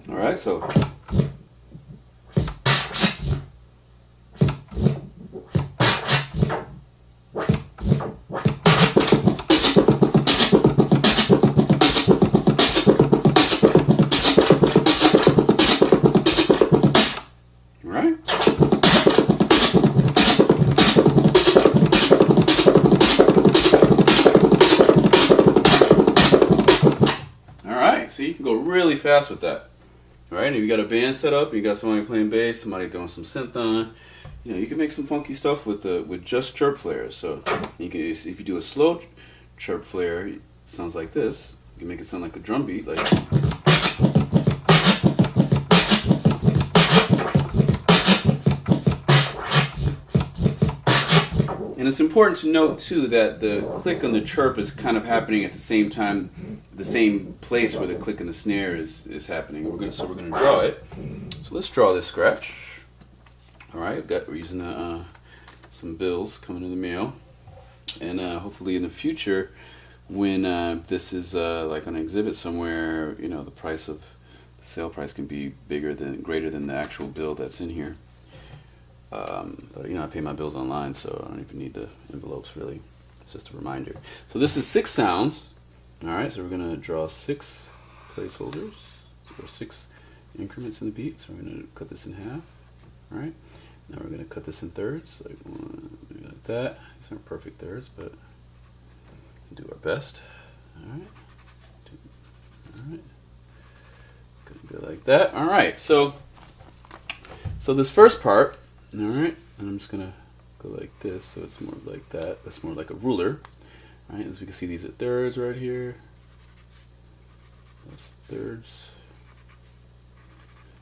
[SPEAKER 2] All right, so. So you can go really fast with that. Alright, if you got a band set up, you got somebody playing bass, somebody throwing some synth on, you know, you can make some funky stuff with just chirp flares. So you can, if you do a slow chirp flare, it sounds like this. You can make it sound like a drum beat, like. And it's important to note too that the click on the chirp is kind of happening at the same time, the same place where the click on the snare is happening. We're gonna draw it. So let's draw this scratch. All right, we're using some bills coming in the mail, and hopefully in the future, when this is like on an exhibit somewhere, you know, the sale price can be greater than the actual bill that's in here. But you know, I pay my bills online, so I don't even need the envelopes really. It's just a reminder. So this is 6 sounds. All right, so we're gonna draw 6 placeholders or 6 increments in the beat. So we're gonna cut this in half. All right, now we're gonna cut this in thirds, like that. These aren't perfect thirds, but we'll do our best. All right, gonna go like that. All right, so this first part. All right, and I'm just gonna go like this, so it's more like that. That's more like a ruler. All right, as we can see, these are thirds right here. That's thirds.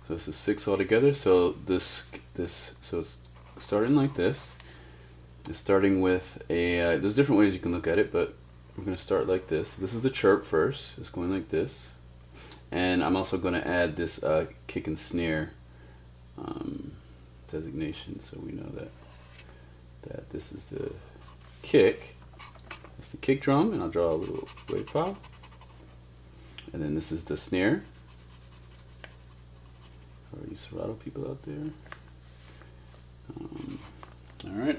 [SPEAKER 2] So this is 6 altogether. So so it's starting like this. It's starting with a. There's different ways you can look at it, but we're gonna start like this. This is the chirp first. It's going like this, and I'm also gonna add this kick and snare. Designation, so we know that this is the kick. That's the kick drum, and I'll draw a little wave pop. And then this is the snare. Are you Serato people out there? All right.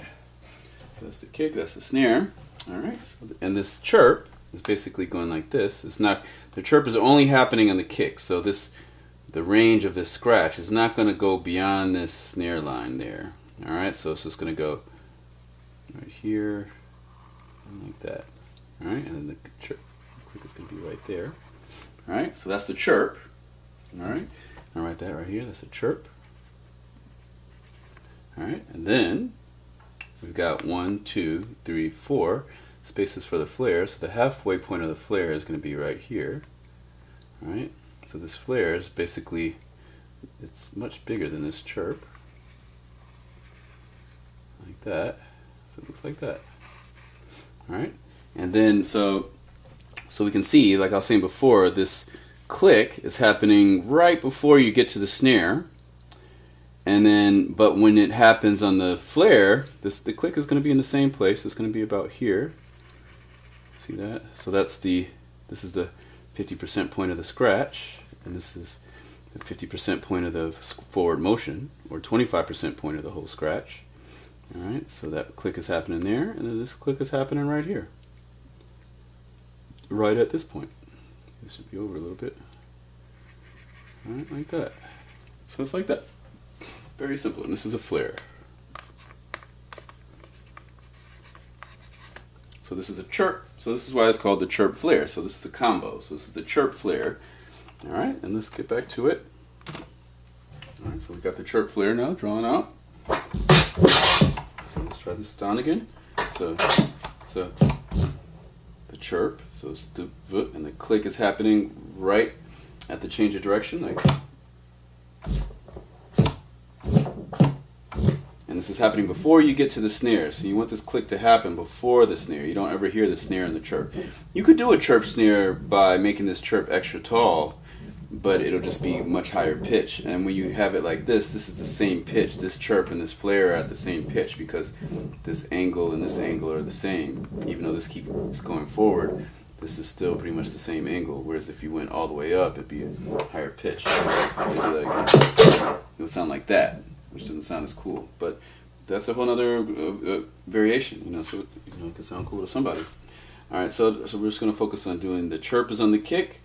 [SPEAKER 2] So that's the kick. That's the snare. All right. And this chirp is basically going like this. It's not. The chirp is only happening on the kick. So the range of this scratch is not going to go beyond this snare line there. All right, so it's just going to go right here and like that. All right, and then the chirp click is going to be right there. All right, so that's the chirp. All right, I'll write that right here. That's a chirp. All right, and then we've got 1, 2, 3, 4 spaces for the flare. So the halfway point of the flare is going to be right here. All right. So this flare is basically, it's much bigger than this chirp, like that. So it looks like that. All right, and then so we can see, like I was saying before, this click is happening right before you get to the snare, and then but when it happens on the flare, the click is going to be in the same place. It's going to be about here. See that? So this is the 50% point of the scratch. And this is the 50% point of the forward motion, or 25% point of the whole scratch. All right, so that click is happening there, and then this click is happening right here, right at this point. This should be over a little bit. All right, like that. So it's like that. Very simple, and this is a flare. So this is a chirp. So this is why it's called the chirp flare. So this is a combo. So this is the chirp flare. All right, and let's get back to it. All right, so we've got the chirp flare now drawn out. So let's try this down again. So the chirp, so it's the and the click is happening right at the change of direction, like. And this is happening before you get to the snare. So you want this click to happen before the snare. You don't ever hear the snare in the chirp. You could do a chirp snare by making this chirp extra tall, but it'll just be much higher pitch. And when you have it like this is the same pitch. This chirp and this flare are at the same pitch because this angle and this angle are the same. Even though this keeps going forward, this is still pretty much the same angle. Whereas if you went all the way up, it'd be a higher pitch. It'll sound like that, which doesn't sound as cool. But that's a whole other variation, you know, so it can sound cool to somebody. All right, so we're just going to focus on doing the chirp is on the kick,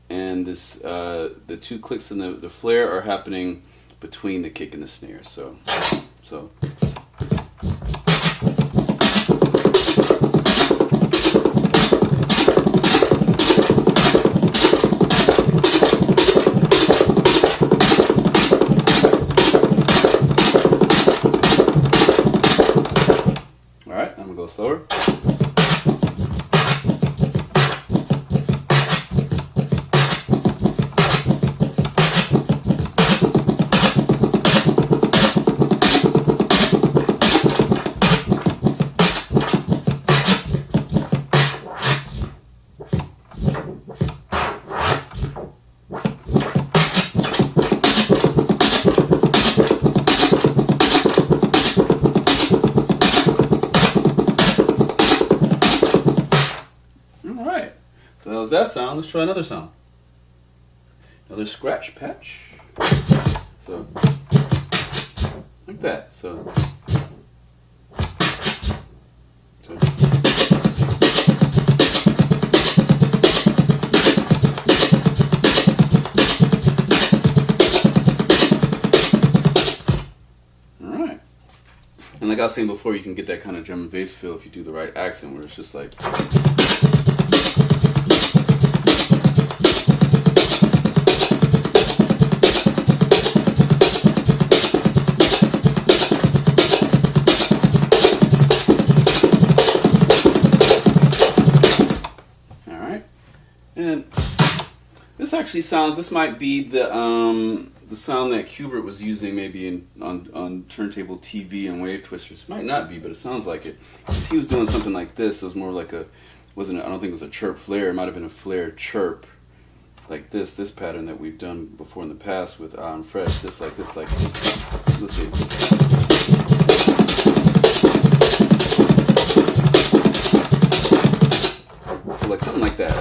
[SPEAKER 2] and this the 2 clicks in the flare are happening between the kick and the snare. So sound, let's try another sound. Another scratch patch. So, like that. So alright. And like I was saying before, you can get that kind of drum and bass feel if you do the right accent, where it's just like. And this actually sounds. This might be the sound that Hubert was using maybe on turntable TV and wave twisters. Might not be, but it sounds like it. Because he was doing something like this. It was more like I don't think it was a chirp flare. It might have been a flare chirp, like this pattern that we've done before in the past with Fresh. This like this. Let's see. So like something like that.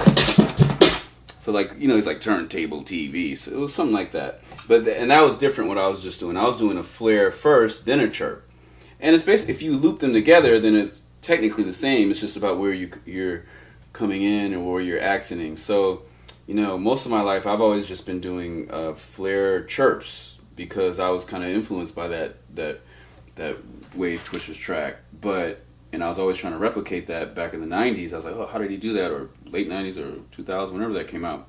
[SPEAKER 2] So like, he's like turntable TV. So it was something like that. And that was different what I was just doing. I was doing a flare first, then a chirp. And it's basically, if you loop them together, then it's technically the same. It's just about where you're coming in and where you're accenting. So, most of my life I've always just been doing flare chirps because I was kind of influenced by that Wave Twisters track. And I was always trying to replicate that back in the 90s. I was like, oh, how did he do that? Or late 90s or 2000, whenever that came out.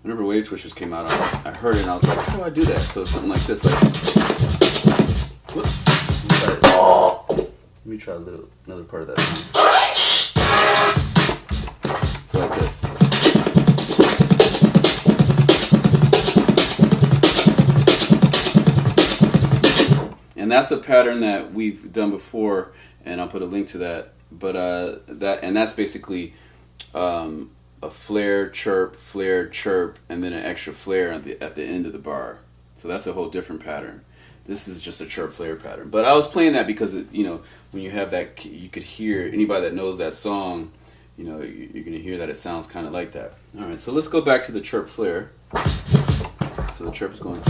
[SPEAKER 2] Whenever Wave Twisters came out, I heard it and I was like, how do I do that? So something like this. Like, whoops. Let me try another part of that sound. So like this. And that's a pattern that we've done before, and I'll put a link to that. But that's basically a flare, chirp, and then an extra flare at the end of the bar. So that's a whole different pattern. This is just a chirp flare pattern. But I was playing that because when you have that, you could hear anybody that knows that song. You're gonna hear that it sounds kind of like that. All right, so let's go back to the chirp flare. So the chirp is going.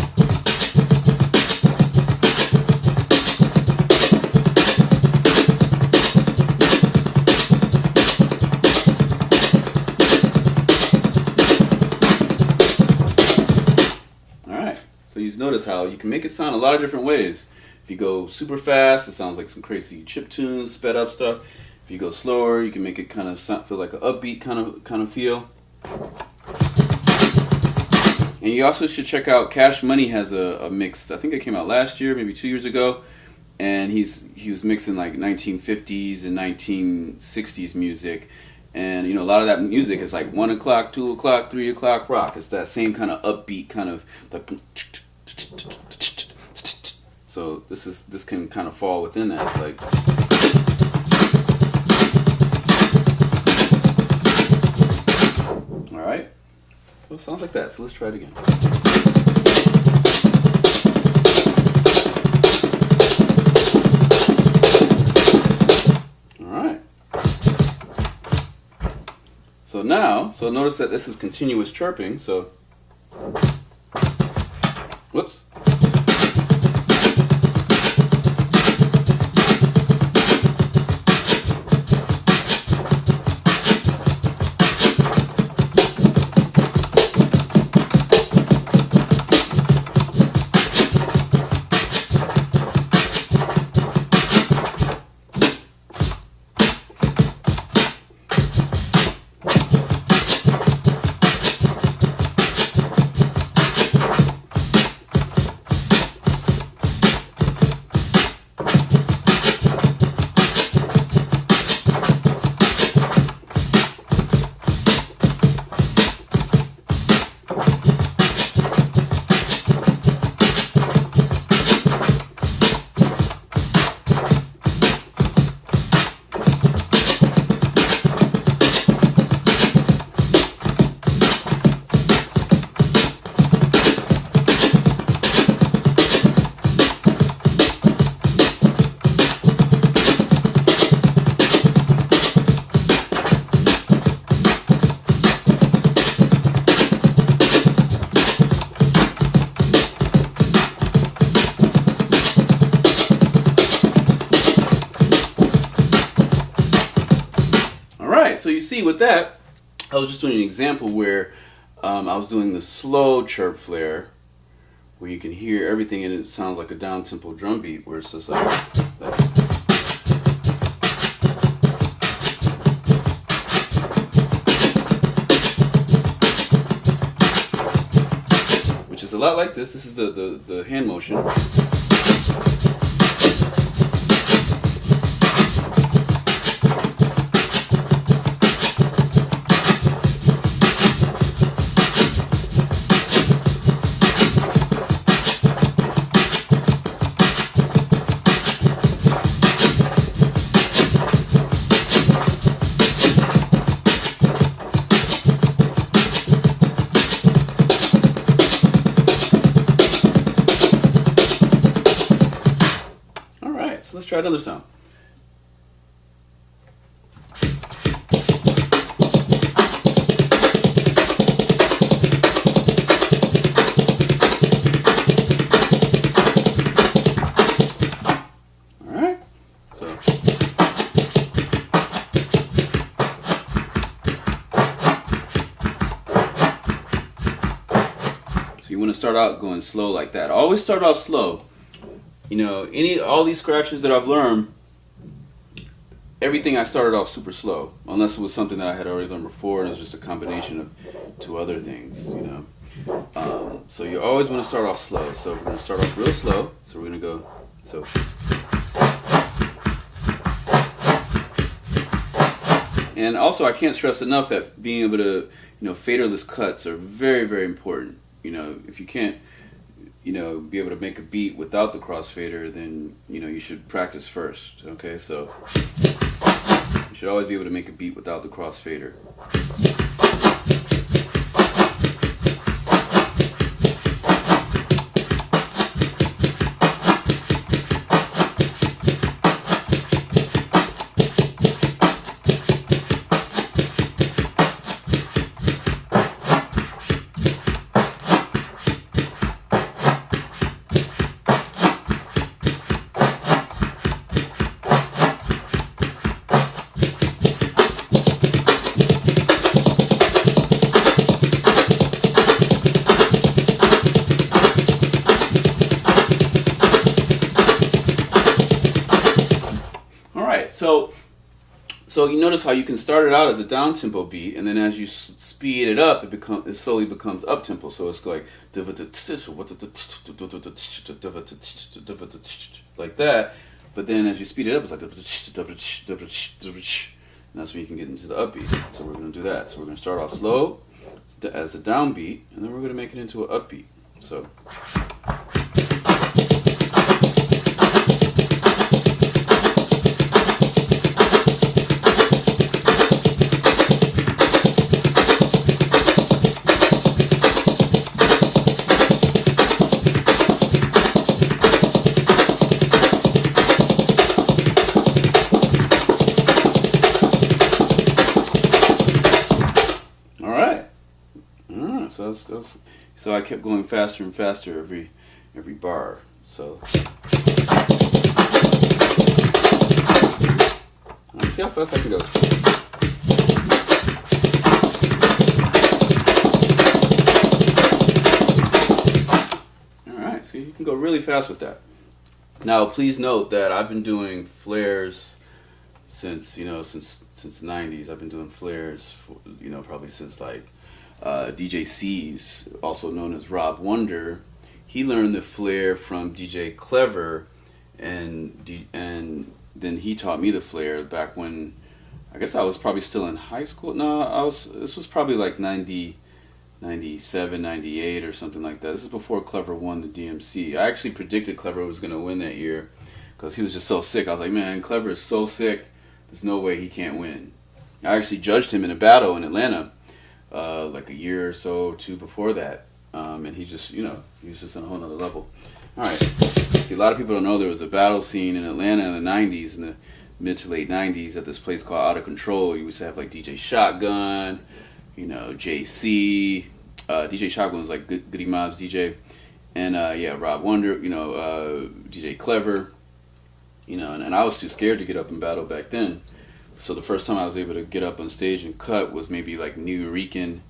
[SPEAKER 2] So you notice how you can make it sound a lot of different ways. If you go super fast, it sounds like some crazy chip tunes, sped up stuff. If you go slower, you can make it kind of feel like an upbeat kind of feel. And you also should check out Cash Money has a mix. I think it came out last year, maybe 2 years ago, and he was mixing like 1950s and 1960s music. And a lot of that music is like 1 o'clock, 2 o'clock, 3 o'clock rock. It's that same kind of upbeat kind of like. So this can kind of fall within that. Like. All right. So it sounds like that. So let's try it again. So notice that this is continuous chirping, so, whoops. so you see with that, I was just doing an example where I was doing the slow chirp flare, where you can hear everything and it sounds like a down tempo drum beat, where it's just like that. Which is a lot like this. This is the hand motion. So let's try another sound. Alright. So you want to start out going slow like that. Always start off slow. You know, all these scratches that I've learned, everything I started off super slow, unless it was something that I had already learned before and it was just a combination of two other things, you know. So you always want to start off slow. So we're going to start off real slow. So we're going to go, so. And also I can't stress enough that being able to, you know, faderless cuts are very, very important. You know, if you can't, you know, be able to make a beat without the crossfader, then, you know, you should practice first, okay? So you should always be able to make a beat without the crossfader. So you notice how you can start it out as a down tempo beat, and then as you speed it up, it slowly becomes up tempo. So it's like like that. But then as you speed it up, it's like, and that's when you can get into the upbeat. So we're going to do that. So we're going to start off slow as a downbeat, and then we're going to make it into an upbeat. So. So I kept going faster and faster every bar. So let's see how fast I can go. All right, so you can go really fast with that. Now, please note that I've been doing flares since the 90s. I've been doing flares for, probably since like DJ C's, also known as Rob Wonder. He learned the flare from DJ Clever, and then he taught me the flare back when I guess I was probably still in high school. No, this was probably like 97, 98 or something like that. This is before Clever won the DMC. I actually predicted Clever was going to win that year because he was just so sick. I was like, man, Clever is so sick, there's no way he can't win. I actually judged him in a battle in Atlanta like a year or so, two before that. And he was just on a whole nother level. Alright, see, a lot of people don't know there was a battle scene in Atlanta in the 90s, in the mid to late 90s, at this place called Out of Control. You used to have like DJ Shotgun, JC, DJ Shotgun was like Goody Mob's DJ, and Rob Wonder, DJ Clever, and I was too scared to get up and battle back then. So the first time I was able to get up on stage and cut was maybe like New Rican,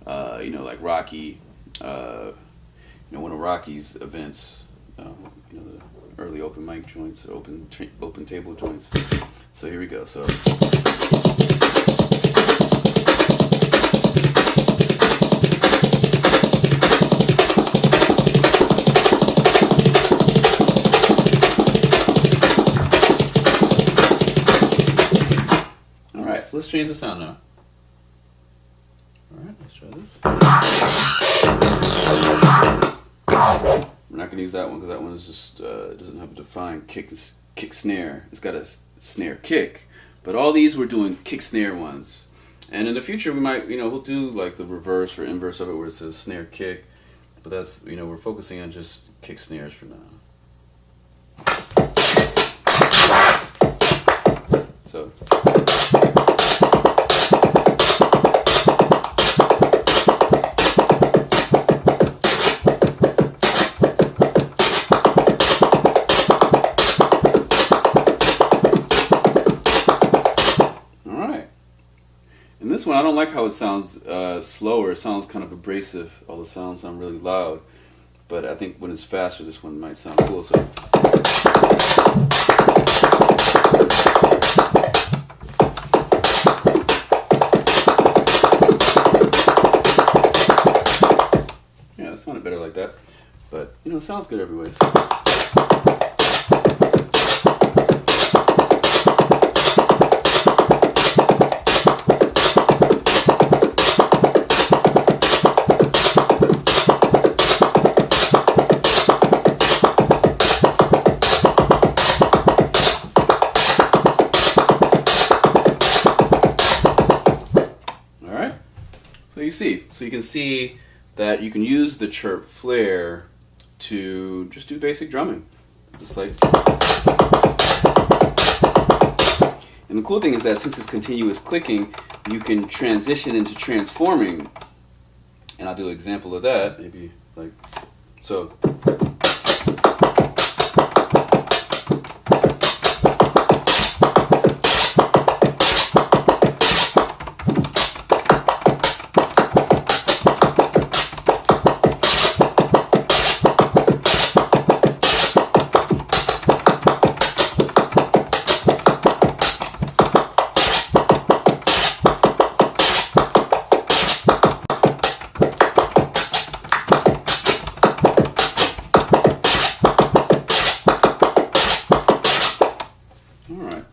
[SPEAKER 2] like Rocky, one of Rocky's events, the early open mic joints, open table joints. So here we go. So. So let's change the sound now. Alright, let's try this. We're not going to use that one because that one is just doesn't have a defined kick snare. It's got a snare kick. But all these we're doing kick snare ones. And in the future we might, we'll do like the reverse or inverse of it where it says snare kick. But that's, we're focusing on just kick snares for now. So. This one, I don't like how it sounds slower. It sounds kind of abrasive. All the sounds sound really loud. But I think when it's faster, this one might sound cool. So. Yeah, it sounded better like that. But, it sounds good every way. So you can see that you can use the chirp flare to just do basic drumming, just like. And the cool thing is that since it's continuous clicking, you can transition into transforming. And I'll do an example of that, maybe like so.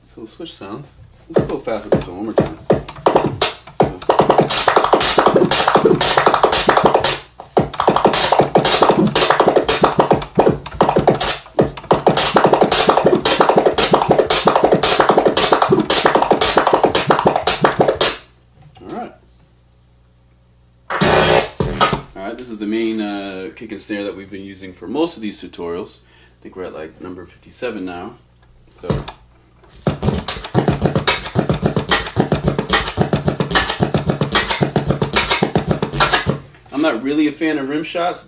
[SPEAKER 2] So switch sounds. Let's go fast with this one more time. Alright, this is the main kick and snare that we've been using for most of these tutorials. I think we're at like number 57 now. So. I'm not really a fan of rim shots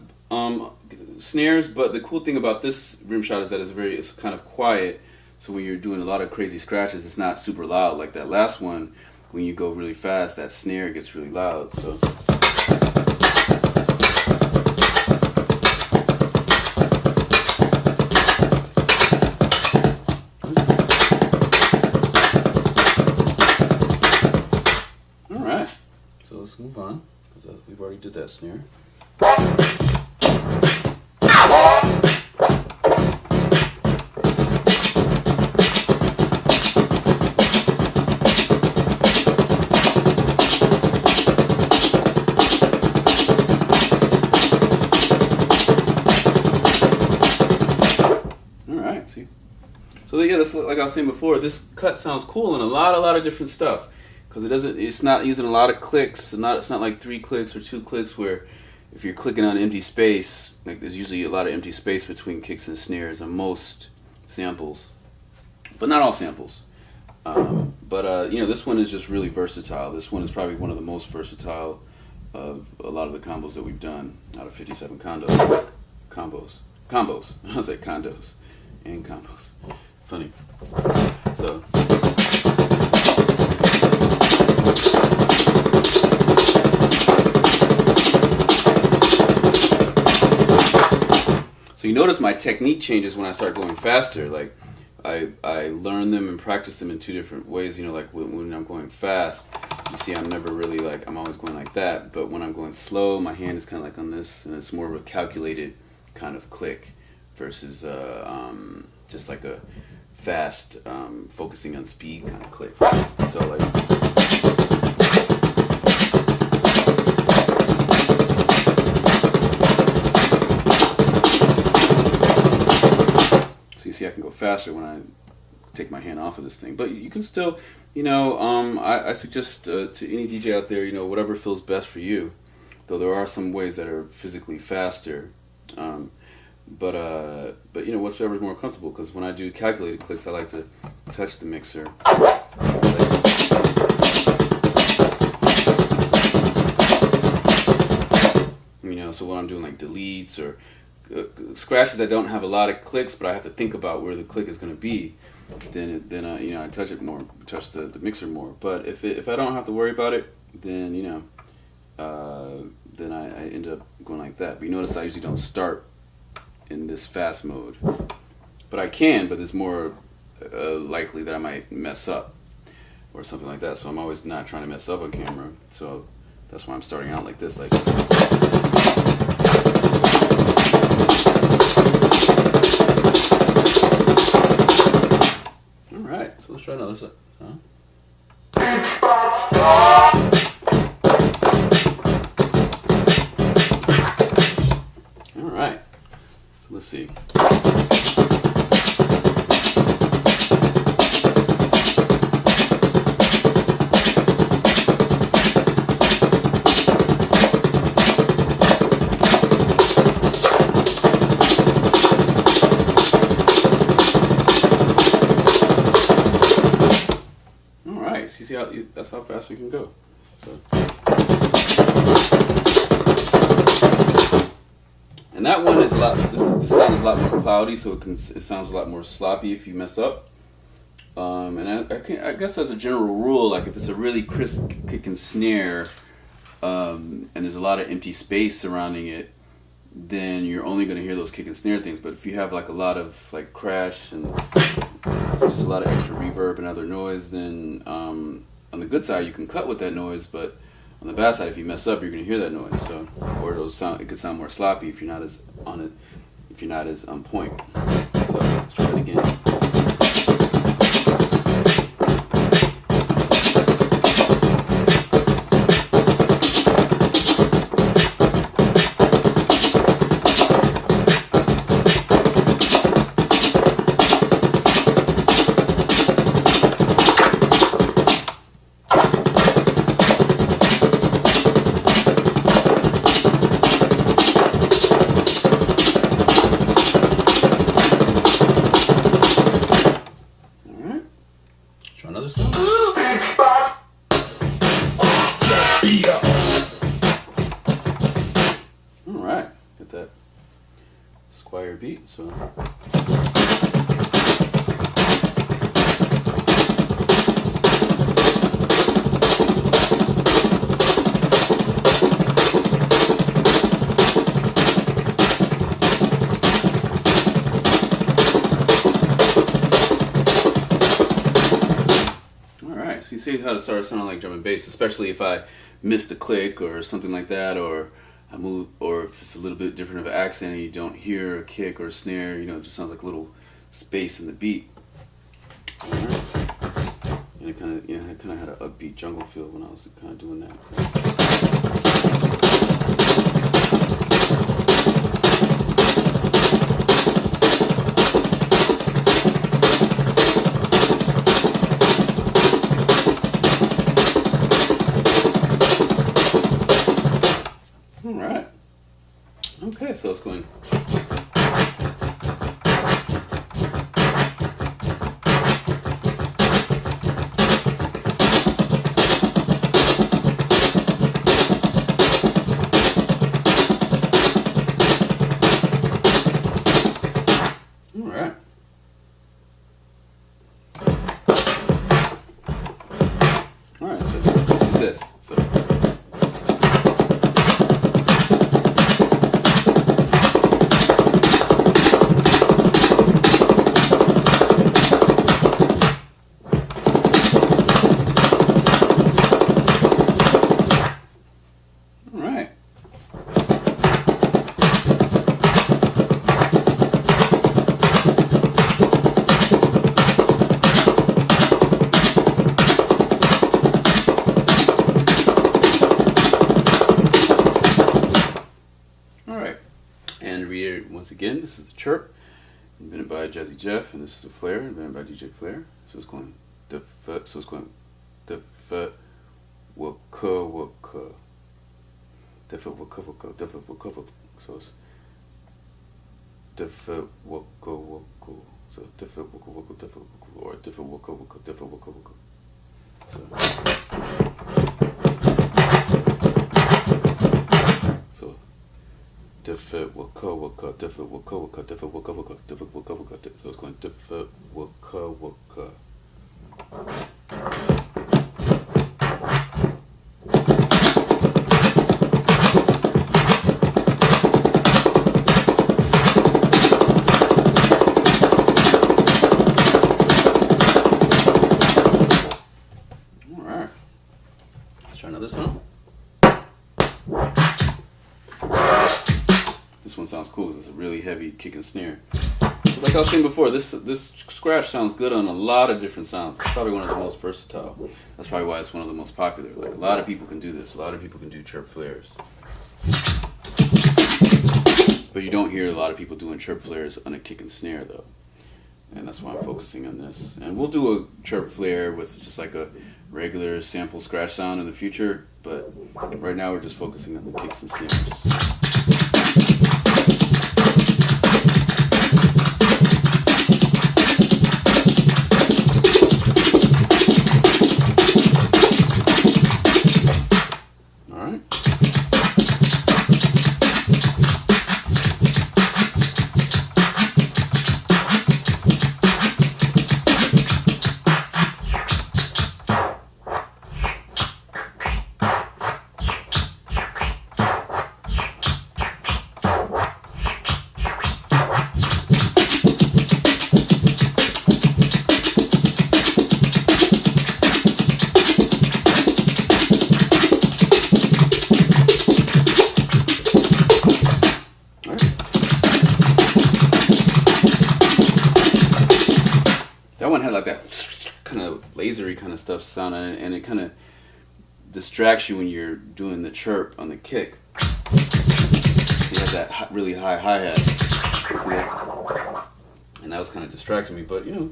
[SPEAKER 2] snares, but the cool thing about this rim shot is that it's kind of quiet. So when you're doing a lot of crazy scratches, it's not super loud like that last one. When you go really fast, that snare gets really loud. So. All right. So let's move on. We've already did that snare. All right, see. So yeah, this, like I was saying before, this cut sounds cool in a lot of different stuff. Because it's not using a lot of clicks. It's not like 3 clicks or 2 clicks where if you're clicking on empty space, like there's usually a lot of empty space between kicks and snares on most samples, but not all samples. This one is just really versatile. This one is probably one of the most versatile of a lot of the combos that we've done out of 57 combos. I was like condos and combos. Funny. So. So you notice my technique changes when I start going faster. Like I learn them and practice them in two different ways. You know, like when I'm going fast, you see I'm never really like, I'm always going like that. But when I'm going slow, my hand is kind of like on this, and it's more of a calculated kind of click versus just like a fast, focusing on speed kind of click. So like. You see I can go faster when I take my hand off of this thing, but you can still, you know, I suggest to any DJ out there, you know, whatever feels best for you, though there are some ways that are physically faster, but you know, whatsoever is more comfortable, because when I do calculated clicks, I like to touch the mixer. You know, so when I'm doing like deletes or scratches that don't have a lot of clicks, but I have to think about where the click is going to be, then you know, I touch it more, touch the mixer more. But if I don't have to worry about it, then you know, then I end up going like that. But you notice I usually don't start in this fast mode, but I can. But it's more likely that I might mess up or something like that. So I'm always not trying to mess up on camera. So that's why I'm starting out like this, like. Alright, so let's try another sound. Alright, so let's see. You see how that's how fast you can go. So. And that one is a lot. This sound is a lot more cloudy, so it sounds a lot more sloppy if you mess up. And I guess as a general rule, like if it's a really crisp kick and snare, and there's a lot of empty space surrounding it, then you're only going to hear those kick and snare things. But if you have like a lot of like crash and just a lot of extra reverb and other noise, then on the good side you can cut with that noise, but on the bad side, if you mess up, you're going to hear that noise. So, or it could sound more sloppy if you're not as on it, if you're not as on point. So let's try it again. Alright, get that squire beat, so. Alright, so you see how it starts sounding like drum and bass, especially if I missed a click or something like that, or I move, or if it's a little bit different of an accent and you don't hear a kick or a snare, you know, it just sounds like a little space in the beat. Right. And it kind of, you know, I kind of had an upbeat jungle feel when I was kind of doing that. Alright. Okay, so let's go in. Alright. Alright, so And read once again, this is the Chirp, invented by Jazzy Jeff, and this is the Flare, invented by DJ Flare. So it's going waka waka. Waka waka. So it's waka waka. So waka waka or waka waka. So different waka waka, different waka waka, different waka waka, different waka waka. So it's going different waka waka. Alright. Let's try another song. This one sounds cool because it's a really heavy kick and snare. Like I was saying before, this Skratch sounds good on a lot of different sounds. It's probably one of the most versatile. That's probably why it's one of the most popular. Like a lot of people can do this. A lot of people can do chirp flares. But you don't hear a lot of people doing chirp flares on a kick and snare though. And that's why I'm focusing on this. And we'll do a chirp flare with just like a regular sample Skratch sound in the future. But right now we're just focusing on the kicks and snares. That one had like that kind of lasery kind of stuff sound on it, and it kind of distracts you when you're doing the chirp on the kick. You have that really high hi-hat. See that? And that was kind of distracting me, but you know,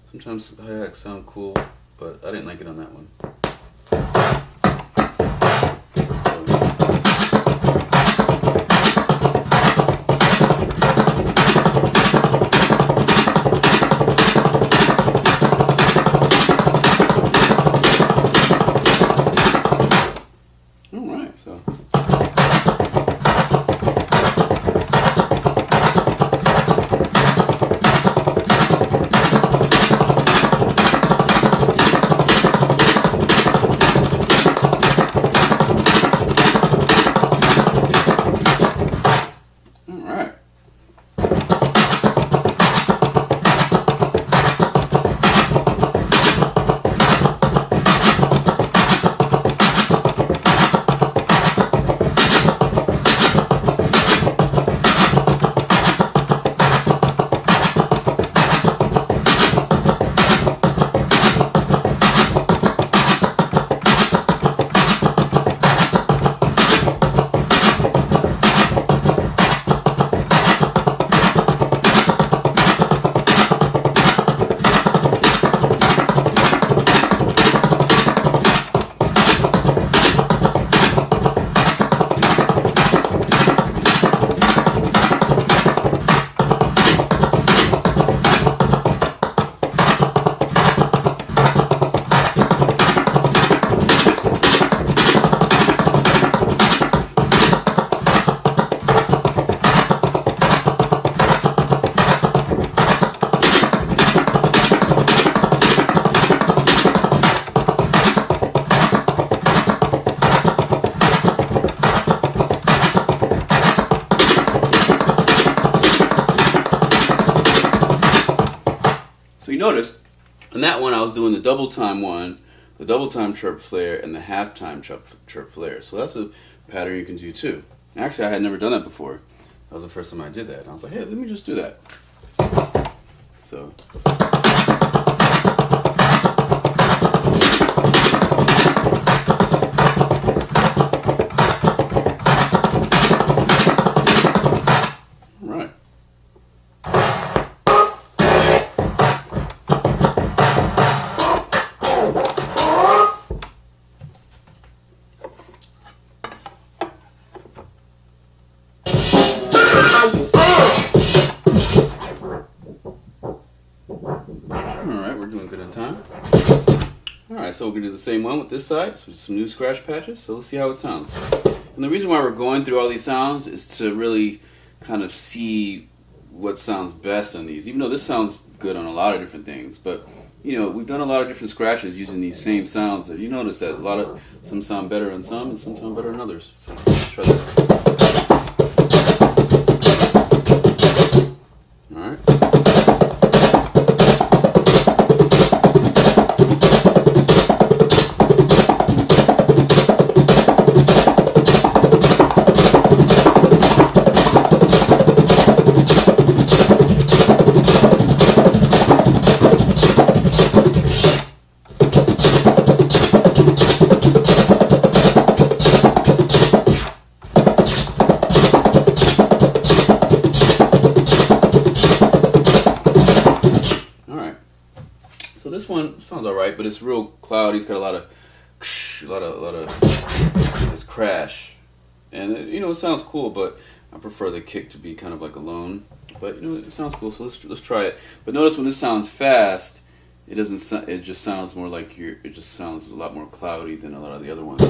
[SPEAKER 2] sometimes hi-hats sound cool, but I didn't like it on that one. So you notice, in that one I was doing the double time one, the double time chirp flare, and the half time chirp flare. So that's a pattern you can do too. Actually, I had never done that before. That was the first time I did that. And I was like, hey, let me just do that. So. going to do the same one with this side, so some new scratch patches, so let's see how it sounds. And the reason why we're going through all these sounds is to really kind of see what sounds best on these, even though this sounds good on a lot of different things, but you know, we've done a lot of different scratches using these same sounds, and you notice that some sound better on some and some sound better on others. So let's try this. Alright. So this one sounds alright, but it's real cloudy. It's got a lot of this crash, and it sounds cool, but I prefer the kick to be kind of like alone. But it sounds cool, so let's try it. But notice when this sounds fast, it doesn't. It just sounds more like it just sounds a lot more cloudy than a lot of the other ones.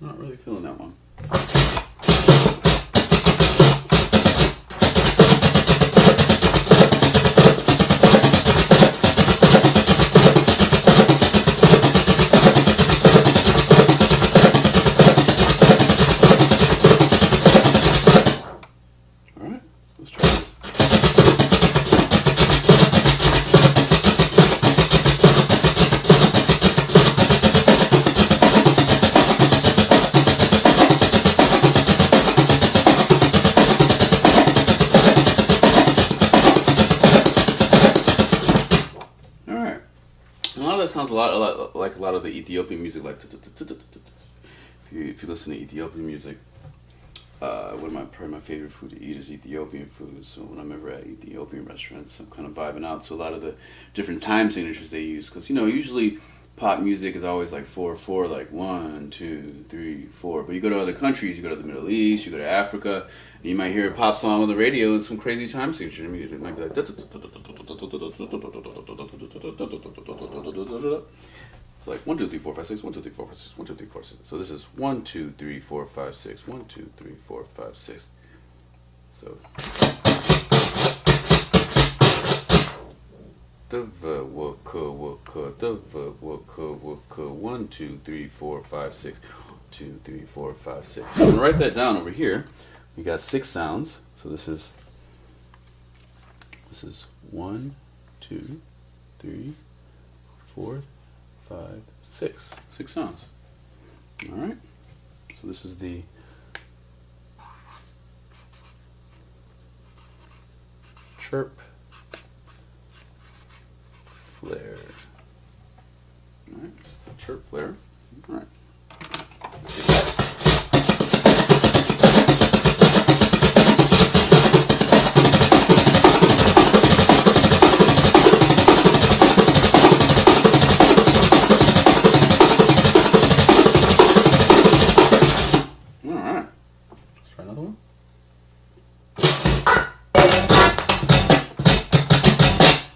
[SPEAKER 2] Not really feeling that one. Alright, let's try this. A lot of that sounds a lot like a lot of the Ethiopian music, like if you listen to Ethiopian music, probably my favorite food to eat is Ethiopian food. So when I'm ever at Ethiopian restaurants, I'm kind of vibing out. So a lot of the different time signatures they use, because usually pop music is always like 4/4, like 1, 2, 3, 4. But you go to other countries, you go to the Middle East, you go to Africa, and you might hear a pop song on the radio and some crazy time signature. I mean, it might be like it's like 1, 2, 3, 4, 5, 6, 1, 2, 3, 4, 5, 6, 1, 2, 3, 4, 6. So this is 1, 2, 3, 4, 5, 6, 1, 2, 3, 4, 5, 6. So. Dava waka waka dava waka waka 1, 2, 3, 4, 5, 6. 2, 3, 4, 5, 6. So I'm gonna write that down over here. We got 6 sounds. So this is 1, 2, 3, 4, 5, 6. 6 sounds. All right. So this is the chirp flare. All right. Chirp flare. All right.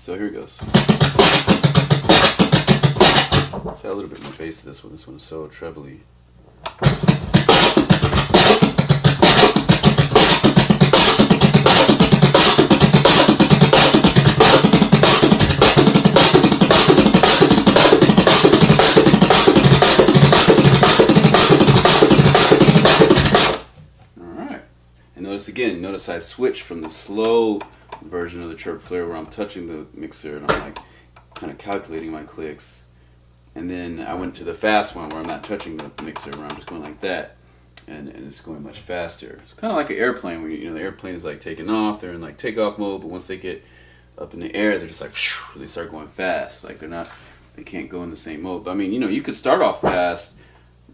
[SPEAKER 2] So here it goes. Let's add a little bit more bass to this one. This one is so trebly. Alright. And notice I switched from the slow version of the chirp flare where I'm touching the mixer and I'm like kind of calculating my clicks, and then I went to the fast one where I'm not touching the mixer, where I'm just going like that, and it's going much faster. It's kind of like an airplane where the airplane is like taking off, they're in like takeoff mode, but once they get up in the air they're just like they start going fast, like they can't go in the same mode. But I mean, you could start off fast,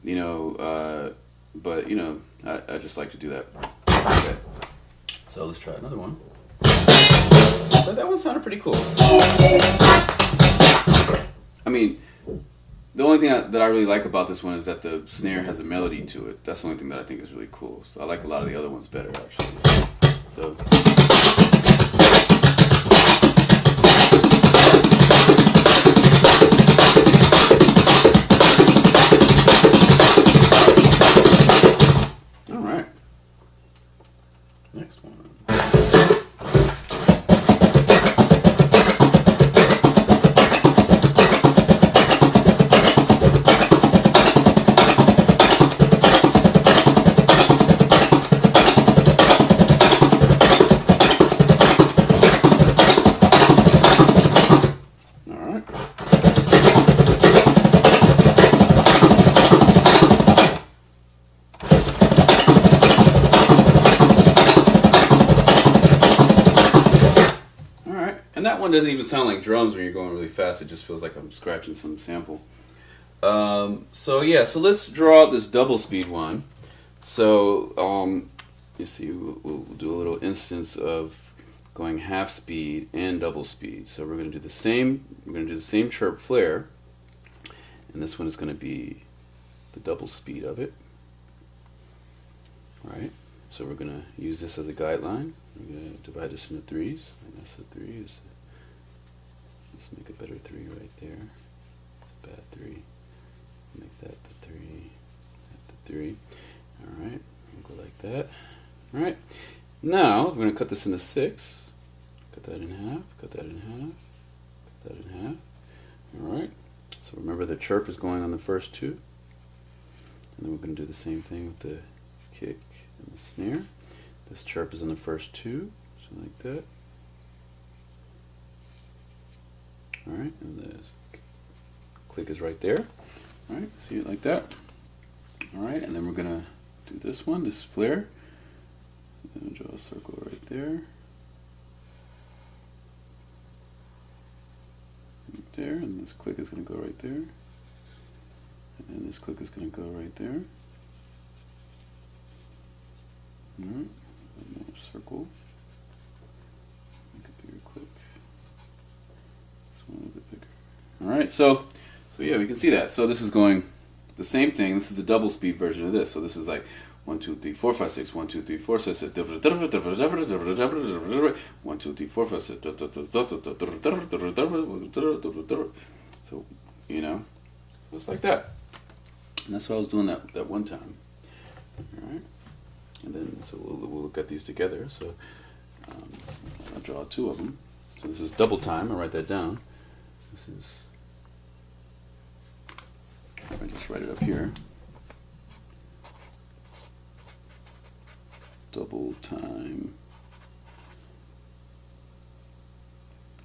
[SPEAKER 2] but I just like to do that. Okay. So let's try another one. But that one sounded pretty cool. I mean, the only thing that I really like about this one is that the snare has a melody to it. That's the only thing that I think is really cool. So I like a lot of the other ones better, actually. So. All right. Next one. Doesn't even sound like drums when you're going really fast. It just feels like I'm scratching some sample. So yeah, so let's draw out this double speed one. So you see, we'll do a little instance of going half speed and double speed. So we're going to do the same. We're going to do the same chirp flare, and this one is going to be the double speed of it. All right. So we're going to use this as a guideline. We're going to divide this into threes. And that's the three. Let's make a better 3 right there. It's a bad 3. Make that the 3. That the 3. Alright, we'll go like that. Alright, now we're going to cut this into 6. Cut that in half, cut that in half, cut that in half. Alright, so remember the chirp is going on the first 2. And then we're going to do the same thing with the kick and the snare. This chirp is on the first 2, so like that. Alright, and the click is right there. Alright, see it like that. Alright, and then we're going to do this one, this flare. And draw a circle right there. Right there, and this click is going to go right there. And then this click is going to go right there. Alright, another circle. Make a bigger click. A little bit bigger. Alright, so yeah, we can see that. So this is going the same thing. This is the double speed version of this. So this is like 1, 2, 3, 4, 5, 6, 1, 2, 3, 4, 6, 1, 2, 3, 4, 5, 6. So, you know, so it's like that. And that's what I was doing that one time. Alright. And then, so we'll look at these together. So I'll draw 2 of them. So this is double time. I'll write that down. This is, I just write it up here. Double time.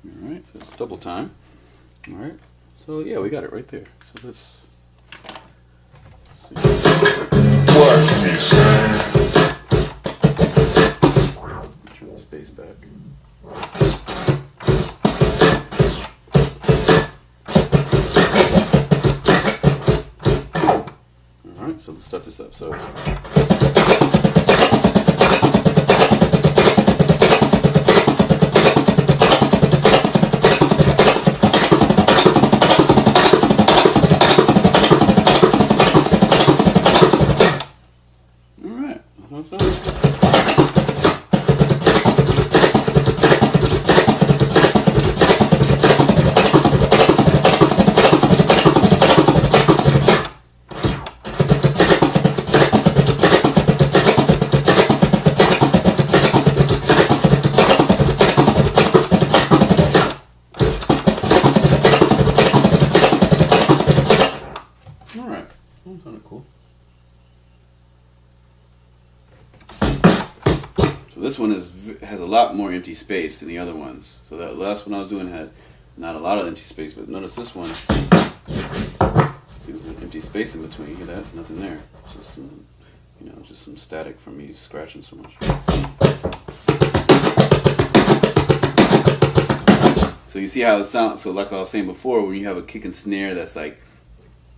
[SPEAKER 2] Alright, so it's double time. Alright, so yeah, we got it right there. So let's see. What he said. Turn the space back. So let's start this up. So alright, that's what it sounds. This one has a lot more empty space than the other ones. So that last one I was doing had not a lot of empty space, but notice this one. See, there's an empty space in between. You hear that? There's nothing there. It's just some, you know, just some static from me scratching so much. So you see how it sounds. So like I was saying before, when you have a kick and snare that's like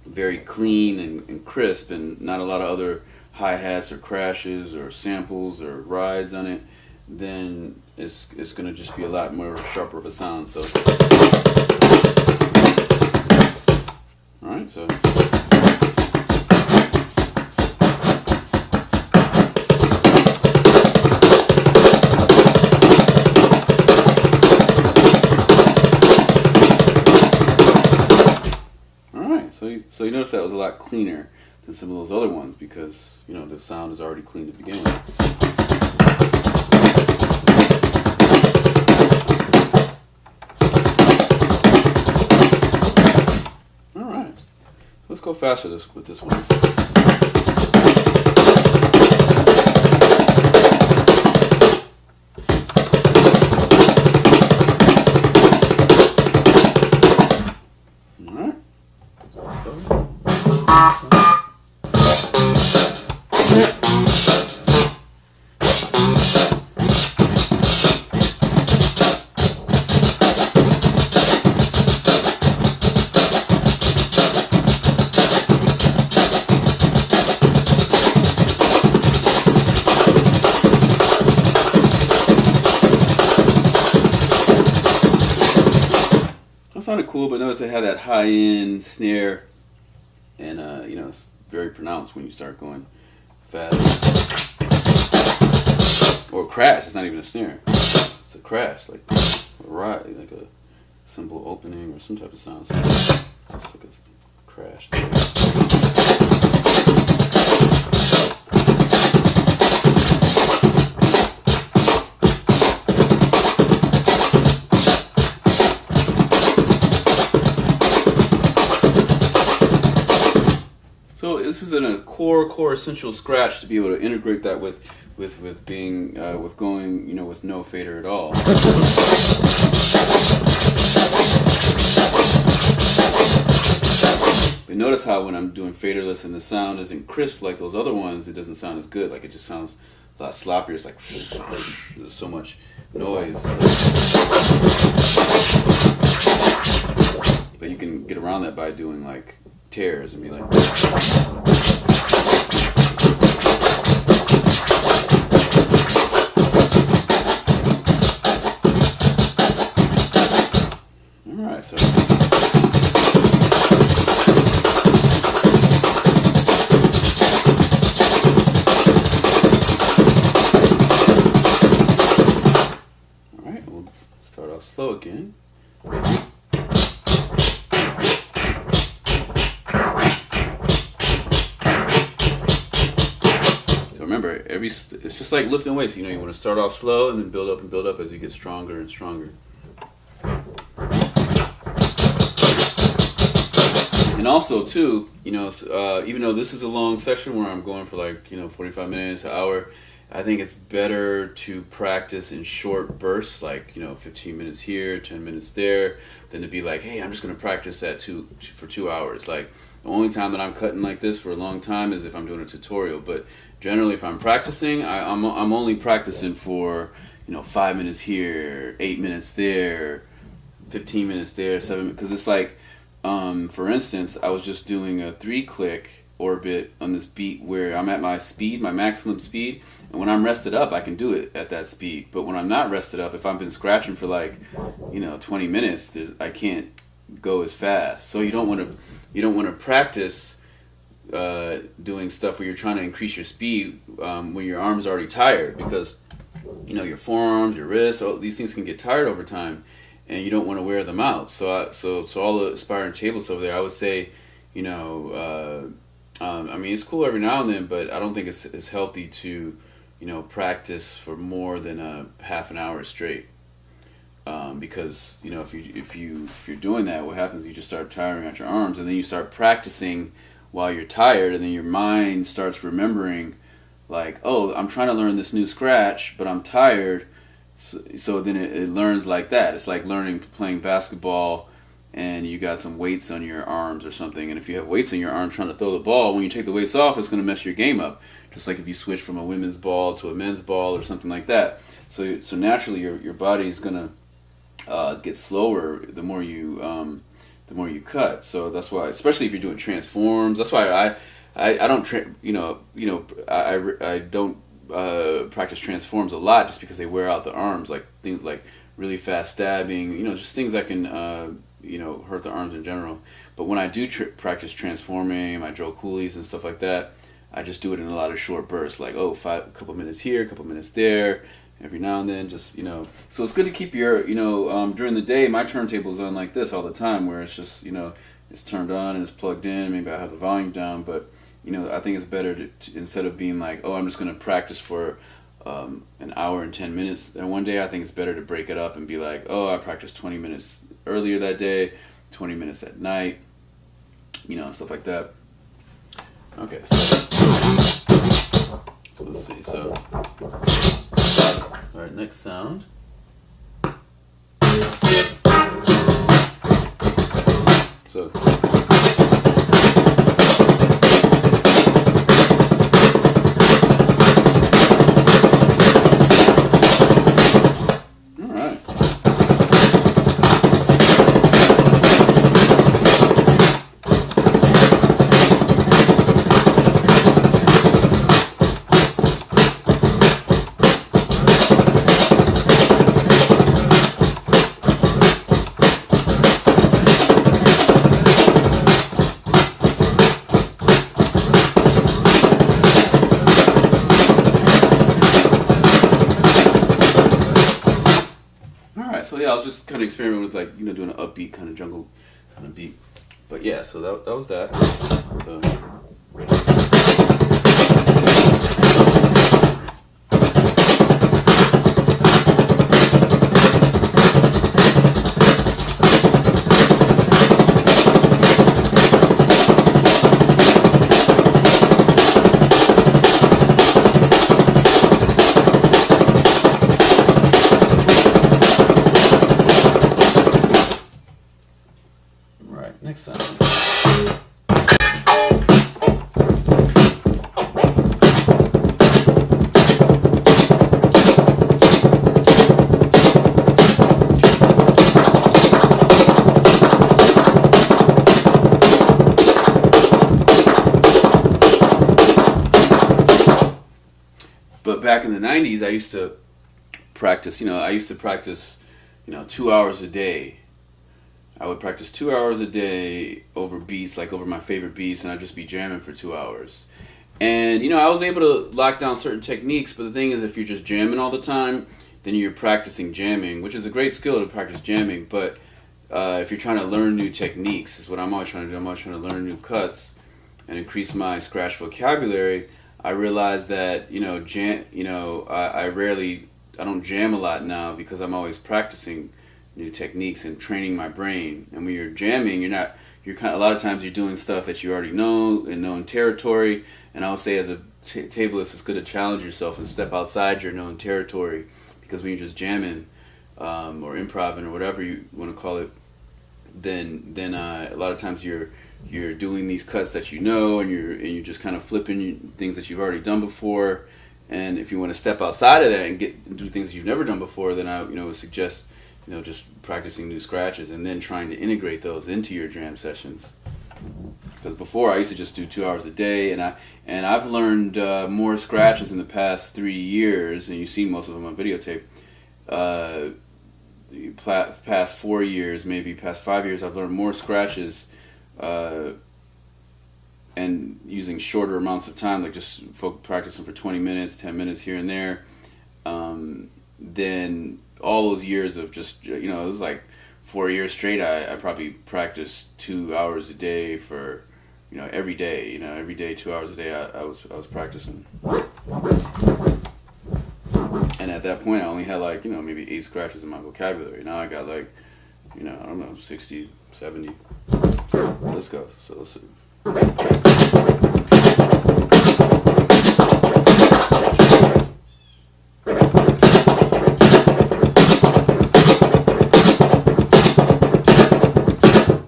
[SPEAKER 2] very clean and crisp, and not a lot of other hi-hats or crashes or samples or rides on it, then it's gonna just be a lot more sharper of a sound. So, all right, so. So you notice that was a lot cleaner than some of those other ones because, you know, the sound is already clean to begin with. Alright, let's go faster with this one. Sounded cool, but notice it had that high-end snare, and you know, it's very pronounced when you start going fast. Or a crash. It's not even a snare. It's a crash, like a ride, like a cymbal opening or some type of sound. So just like a crash. So this is a core essential scratch to be able to integrate that with being with going, you know, with no fader at all. But notice how when I'm doing faderless and the sound isn't crisp like those other ones, it doesn't sound as good. Like it just sounds a lot sloppier. It's like there's so much noise. But you can get around that by doing like tears and be like. Alright, so. Alright, we'll start off slow again. Remember, it's just like lifting weights. You know, you want to start off slow and then build up as you get stronger and stronger. And also, too, you know, even though this is a long session where I'm going for like, you know, 45 minutes, an hour, I think it's better to practice in short bursts, like, you know, 15 minutes here, 10 minutes there, than to be like, hey, I'm just going to practice that for 2 hours. Like, the only time that I'm cutting like this for a long time is if I'm doing a tutorial. But generally, if I'm practicing, I'm only practicing for, you know, 5 minutes here, 8 minutes there, 15 minutes there, 7 because it's like, for instance, I was just doing a 3-click orbit on this beat where I'm at my speed, my maximum speed, and when I'm rested up, I can do it at that speed. But when I'm not rested up, if I've been scratching for like, you know, 20 minutes, I can't go as fast. So you don't want to practice doing stuff where you're trying to increase your speed when your arm's already tired, because, you know, your forearms, your wrists, all these things can get tired over time, and you don't want to wear them out. So all the aspiring tablists over there, I would say, you know, I mean, it's cool every now and then, but I don't think it's healthy to, you know, practice for more than a half an hour straight. Because, you know, if you're doing that, what happens is you just start tiring out your arms, and then you start practicing while you're tired, and then your mind starts remembering, like, oh, I'm trying to learn this new scratch, but I'm tired. So then it learns like that. It's like playing basketball, and you got some weights on your arms or something, and if you have weights on your arms trying to throw the ball, when you take the weights off, it's going to mess your game up. Just like if you switch from a women's ball to a men's ball or something like that. So naturally your body is going to get slower the more you cut. So that's why, especially if you're doing transforms, that's why I don't I don't practice transforms a lot just because they wear out the arms, like things like really fast stabbing, just things that can hurt the arms in general. But when I do practice transforming my drill coolies and stuff like that, I just do it in a lot of short bursts, like a couple minutes here, a couple minutes there, every now and then, just So it's good to keep your during the day. My turntable's on like this all the time, where it's just it's turned on and it's plugged in. Maybe I have the volume down, but I think it's better to instead of being like, I'm just going to practice for an hour and 10 minutes. And one day I think it's better to break it up and be like, I practiced 20 minutes earlier that day, 20 minutes at night, stuff like that. Okay, so let's see. So, all right, next sound. So. So yeah, I was just kind of experimenting with doing an upbeat kind of jungle kind of beat. But yeah, so that was that. So. Next sound. But back in the 90s, I used to practice, 2 hours a day. I would practice 2 hours a day over beats, like over my favorite beats, and I'd just be jamming for 2 hours. And, I was able to lock down certain techniques, but the thing is, if you're just jamming all the time, then you're practicing jamming, which is a great skill to practice jamming, but if you're trying to learn new techniques, is what I'm always trying to do. I'm always trying to learn new cuts and increase my Skratch vocabulary. I realized that, I don't jam a lot now because I'm always practicing new techniques and training my brain. And when you're jamming, a lot of times you're doing stuff that you already know in known territory. And I would say as a tableist, it's good to challenge yourself and step outside your known territory, because when you're just jamming or improvising or whatever you want to call it, then a lot of times you're doing these cuts that and you're just kind of flipping things that you've already done before. And if you want to step outside of that and do things you've never done before, then I would suggest just practicing new scratches and then trying to integrate those into your jam sessions. Because before I used to just do 2 hours a day, and I've learned more scratches in the past 3 years, and you see most of them on videotape. Past 4 years, maybe past 5 years, I've learned more scratches, and using shorter amounts of time, like just practicing for 20 minutes, 10 minutes here and there. Then all those years of just, it was like 4 years straight, I probably practiced 2 hours a day for, every day, every day, 2 hours a day, I was practicing. And at that point, I only had maybe 8 scratches in my vocabulary. Now I got 60, 70. Let's go. So let's see.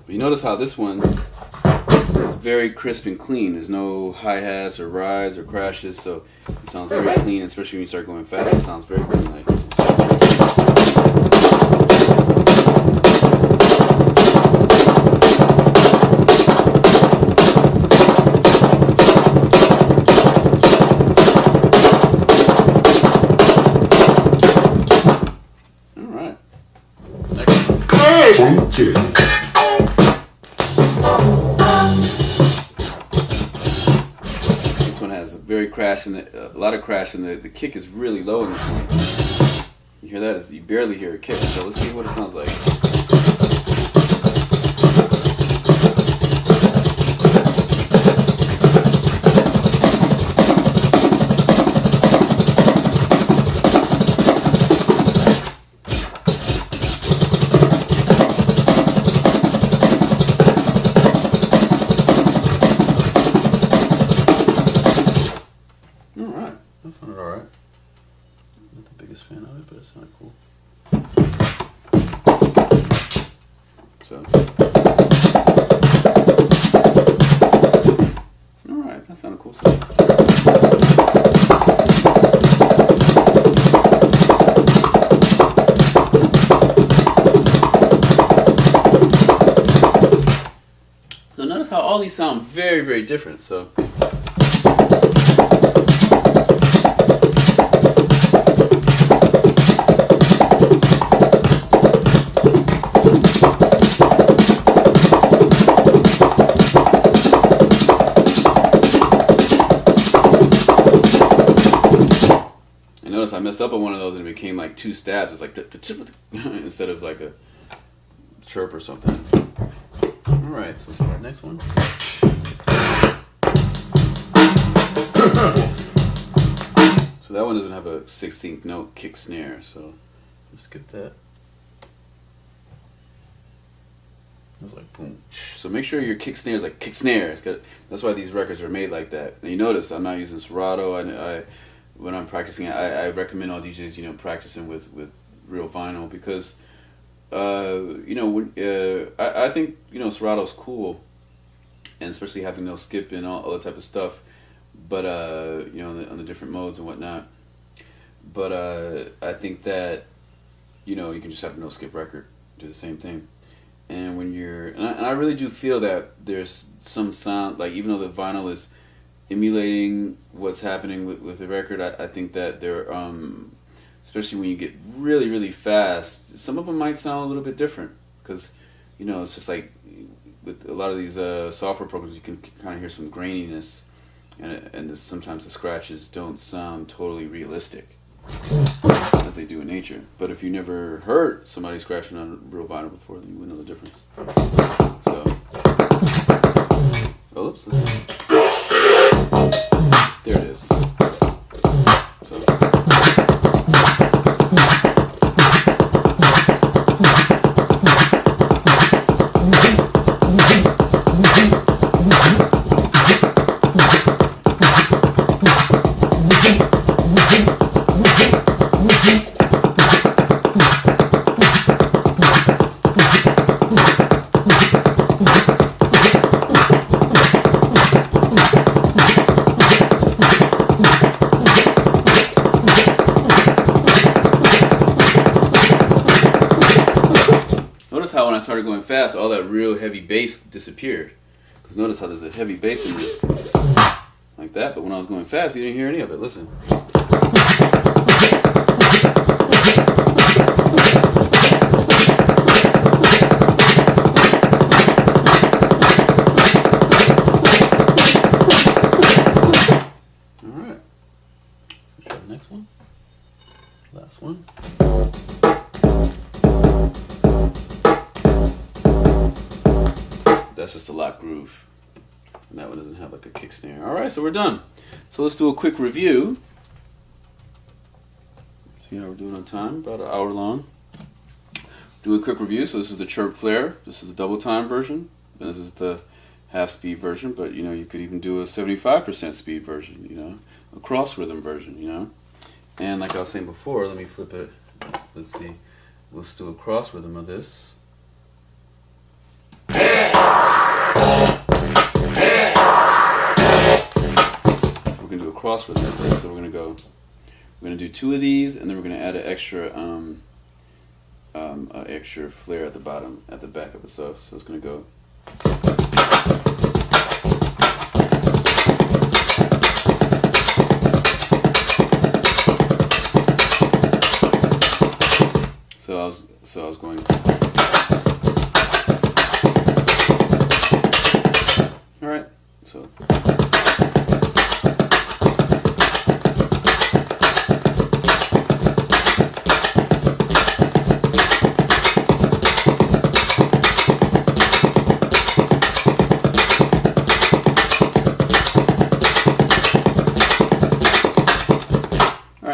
[SPEAKER 2] You notice how this one is very crisp and clean. There's no hi-hats or rides or crashes, so it sounds very clean, especially when you start going fast. It sounds very clean. has a very a lot of crash, and the kick is really low in this one. You hear that? You barely hear a kick. So let's see what it sounds like. That sounded alright. Not the biggest fan of it, but it sounded cool. So. Alright, that sounded cool. So notice how all these sound very, very different. So. I messed up on one of those and it became like 2 stabs. It was like instead of like a chirp or something. Alright, so let's try the next one. So that one doesn't have a 16th note kick snare, so let's skip that. It was like boom. So make sure your kick snare is like kick snare. That's why these records are made like that. And you notice I'm not using Serato. When I'm practicing, I recommend all DJs, practicing with real vinyl because, I think, Serato's cool, and especially having no skip and all that type of stuff, but, on the different modes and whatnot. But I think that, you can just have a no skip record, do the same thing. And when and I really do feel that there's some sound, like even though the vinyl is emulating what's happening with the record, I think that there, especially when you get really, really fast, some of them might sound a little bit different because, it's just like with a lot of these software programs, you can kind of hear some graininess, and sometimes the scratches don't sound totally realistic as they do in nature. But if you never heard somebody scratching on real vinyl before, then you wouldn't know the difference. So, oops, listen. There it is. So. Notice how when I started going fast, all that real heavy bass disappeared. Because notice how there's a heavy bass in this. Like that, but when I was going fast, you didn't hear any of it. Listen. Alright. Let's try the next one. Last one. That's just a lock groove. And that one doesn't have like a kick snare. Alright, so we're done. So let's do a quick review. See how we're doing on time, about an hour long. Do a quick review. So this is the Chirp Flare. This is the double time version. And this is the half speed version, but you could even do a 75% speed version, a cross rhythm version, And like I was saying before, let me flip it. Let's see. Let's do a cross rhythm of this. We're gonna do a cross rhythm of this, so we're gonna do 2 of these, and then we're gonna add an extra flare at the bottom, at the back of it. So it's gonna go. So I was going. All right. So.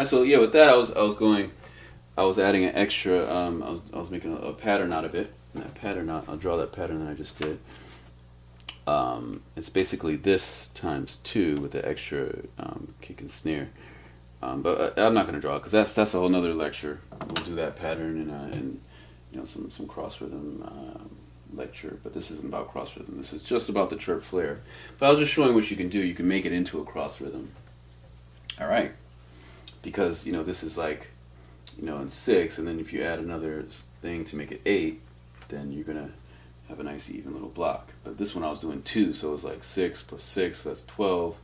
[SPEAKER 2] right, so yeah, with that, I was adding an extra. I was making a pattern out of it. And that pattern, I'll draw that pattern that I just did. It's basically this times 2 with the extra kick and snare. But I'm not going to draw it because that's a whole nother lecture. We'll do that pattern and you know some cross rhythm lecture. But this isn't about cross rhythm. This is just about the chirp flare. But I was just showing what you can do. You can make it into a cross rhythm. All right, because you know this is like, you know, in 6, and then if you add another thing to make it 8, then you're gonna have a nice even little block. But this one I was doing 2, so it was like 6 plus 6, so that's 12,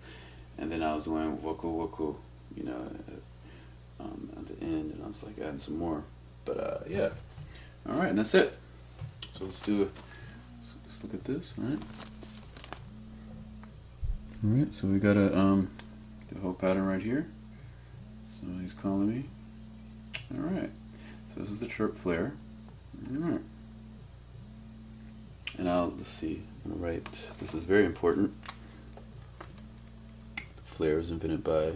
[SPEAKER 2] and then I was doing woko, you know, at the end, and I was like adding some more. But yeah, all right, and that's it. So let's look at this. All right, so we got the whole pattern right here. So he's calling me. All right, so this is the chirp flare. All right, and let's see. I'm gonna write. This is very important. The flare was invented by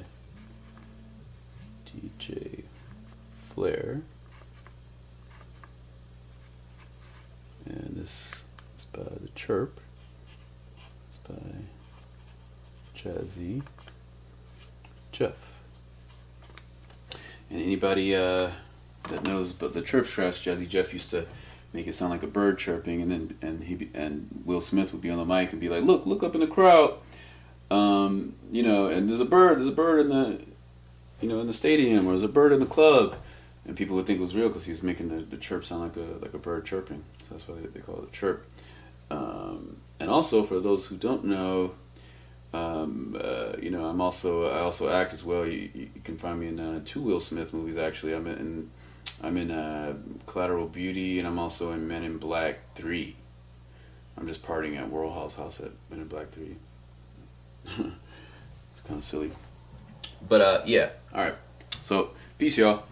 [SPEAKER 2] DJ Flare, and this is by the chirp. It's by Jazzy Jeff. And anybody that knows but the chirp scratch, Jazzy Jeff used to make it sound like a bird chirping, and Will Smith would be on the mic and be like, look up in the crowd, you know, and there's a bird in the, you know, in the stadium, or there's a bird in the club, and people would think it was real because he was making the chirp sound like a bird chirping. So that's why they call it a chirp. And also for those who don't know, you know, I also act as well. You can find me in 2 Will Smith movies. Actually, I'm in Collateral Beauty, and I'm also in Men in Black 3. I'm just partying at Warhol's house at Men in Black 3. It's kind of silly, but yeah. All right. So peace, y'all.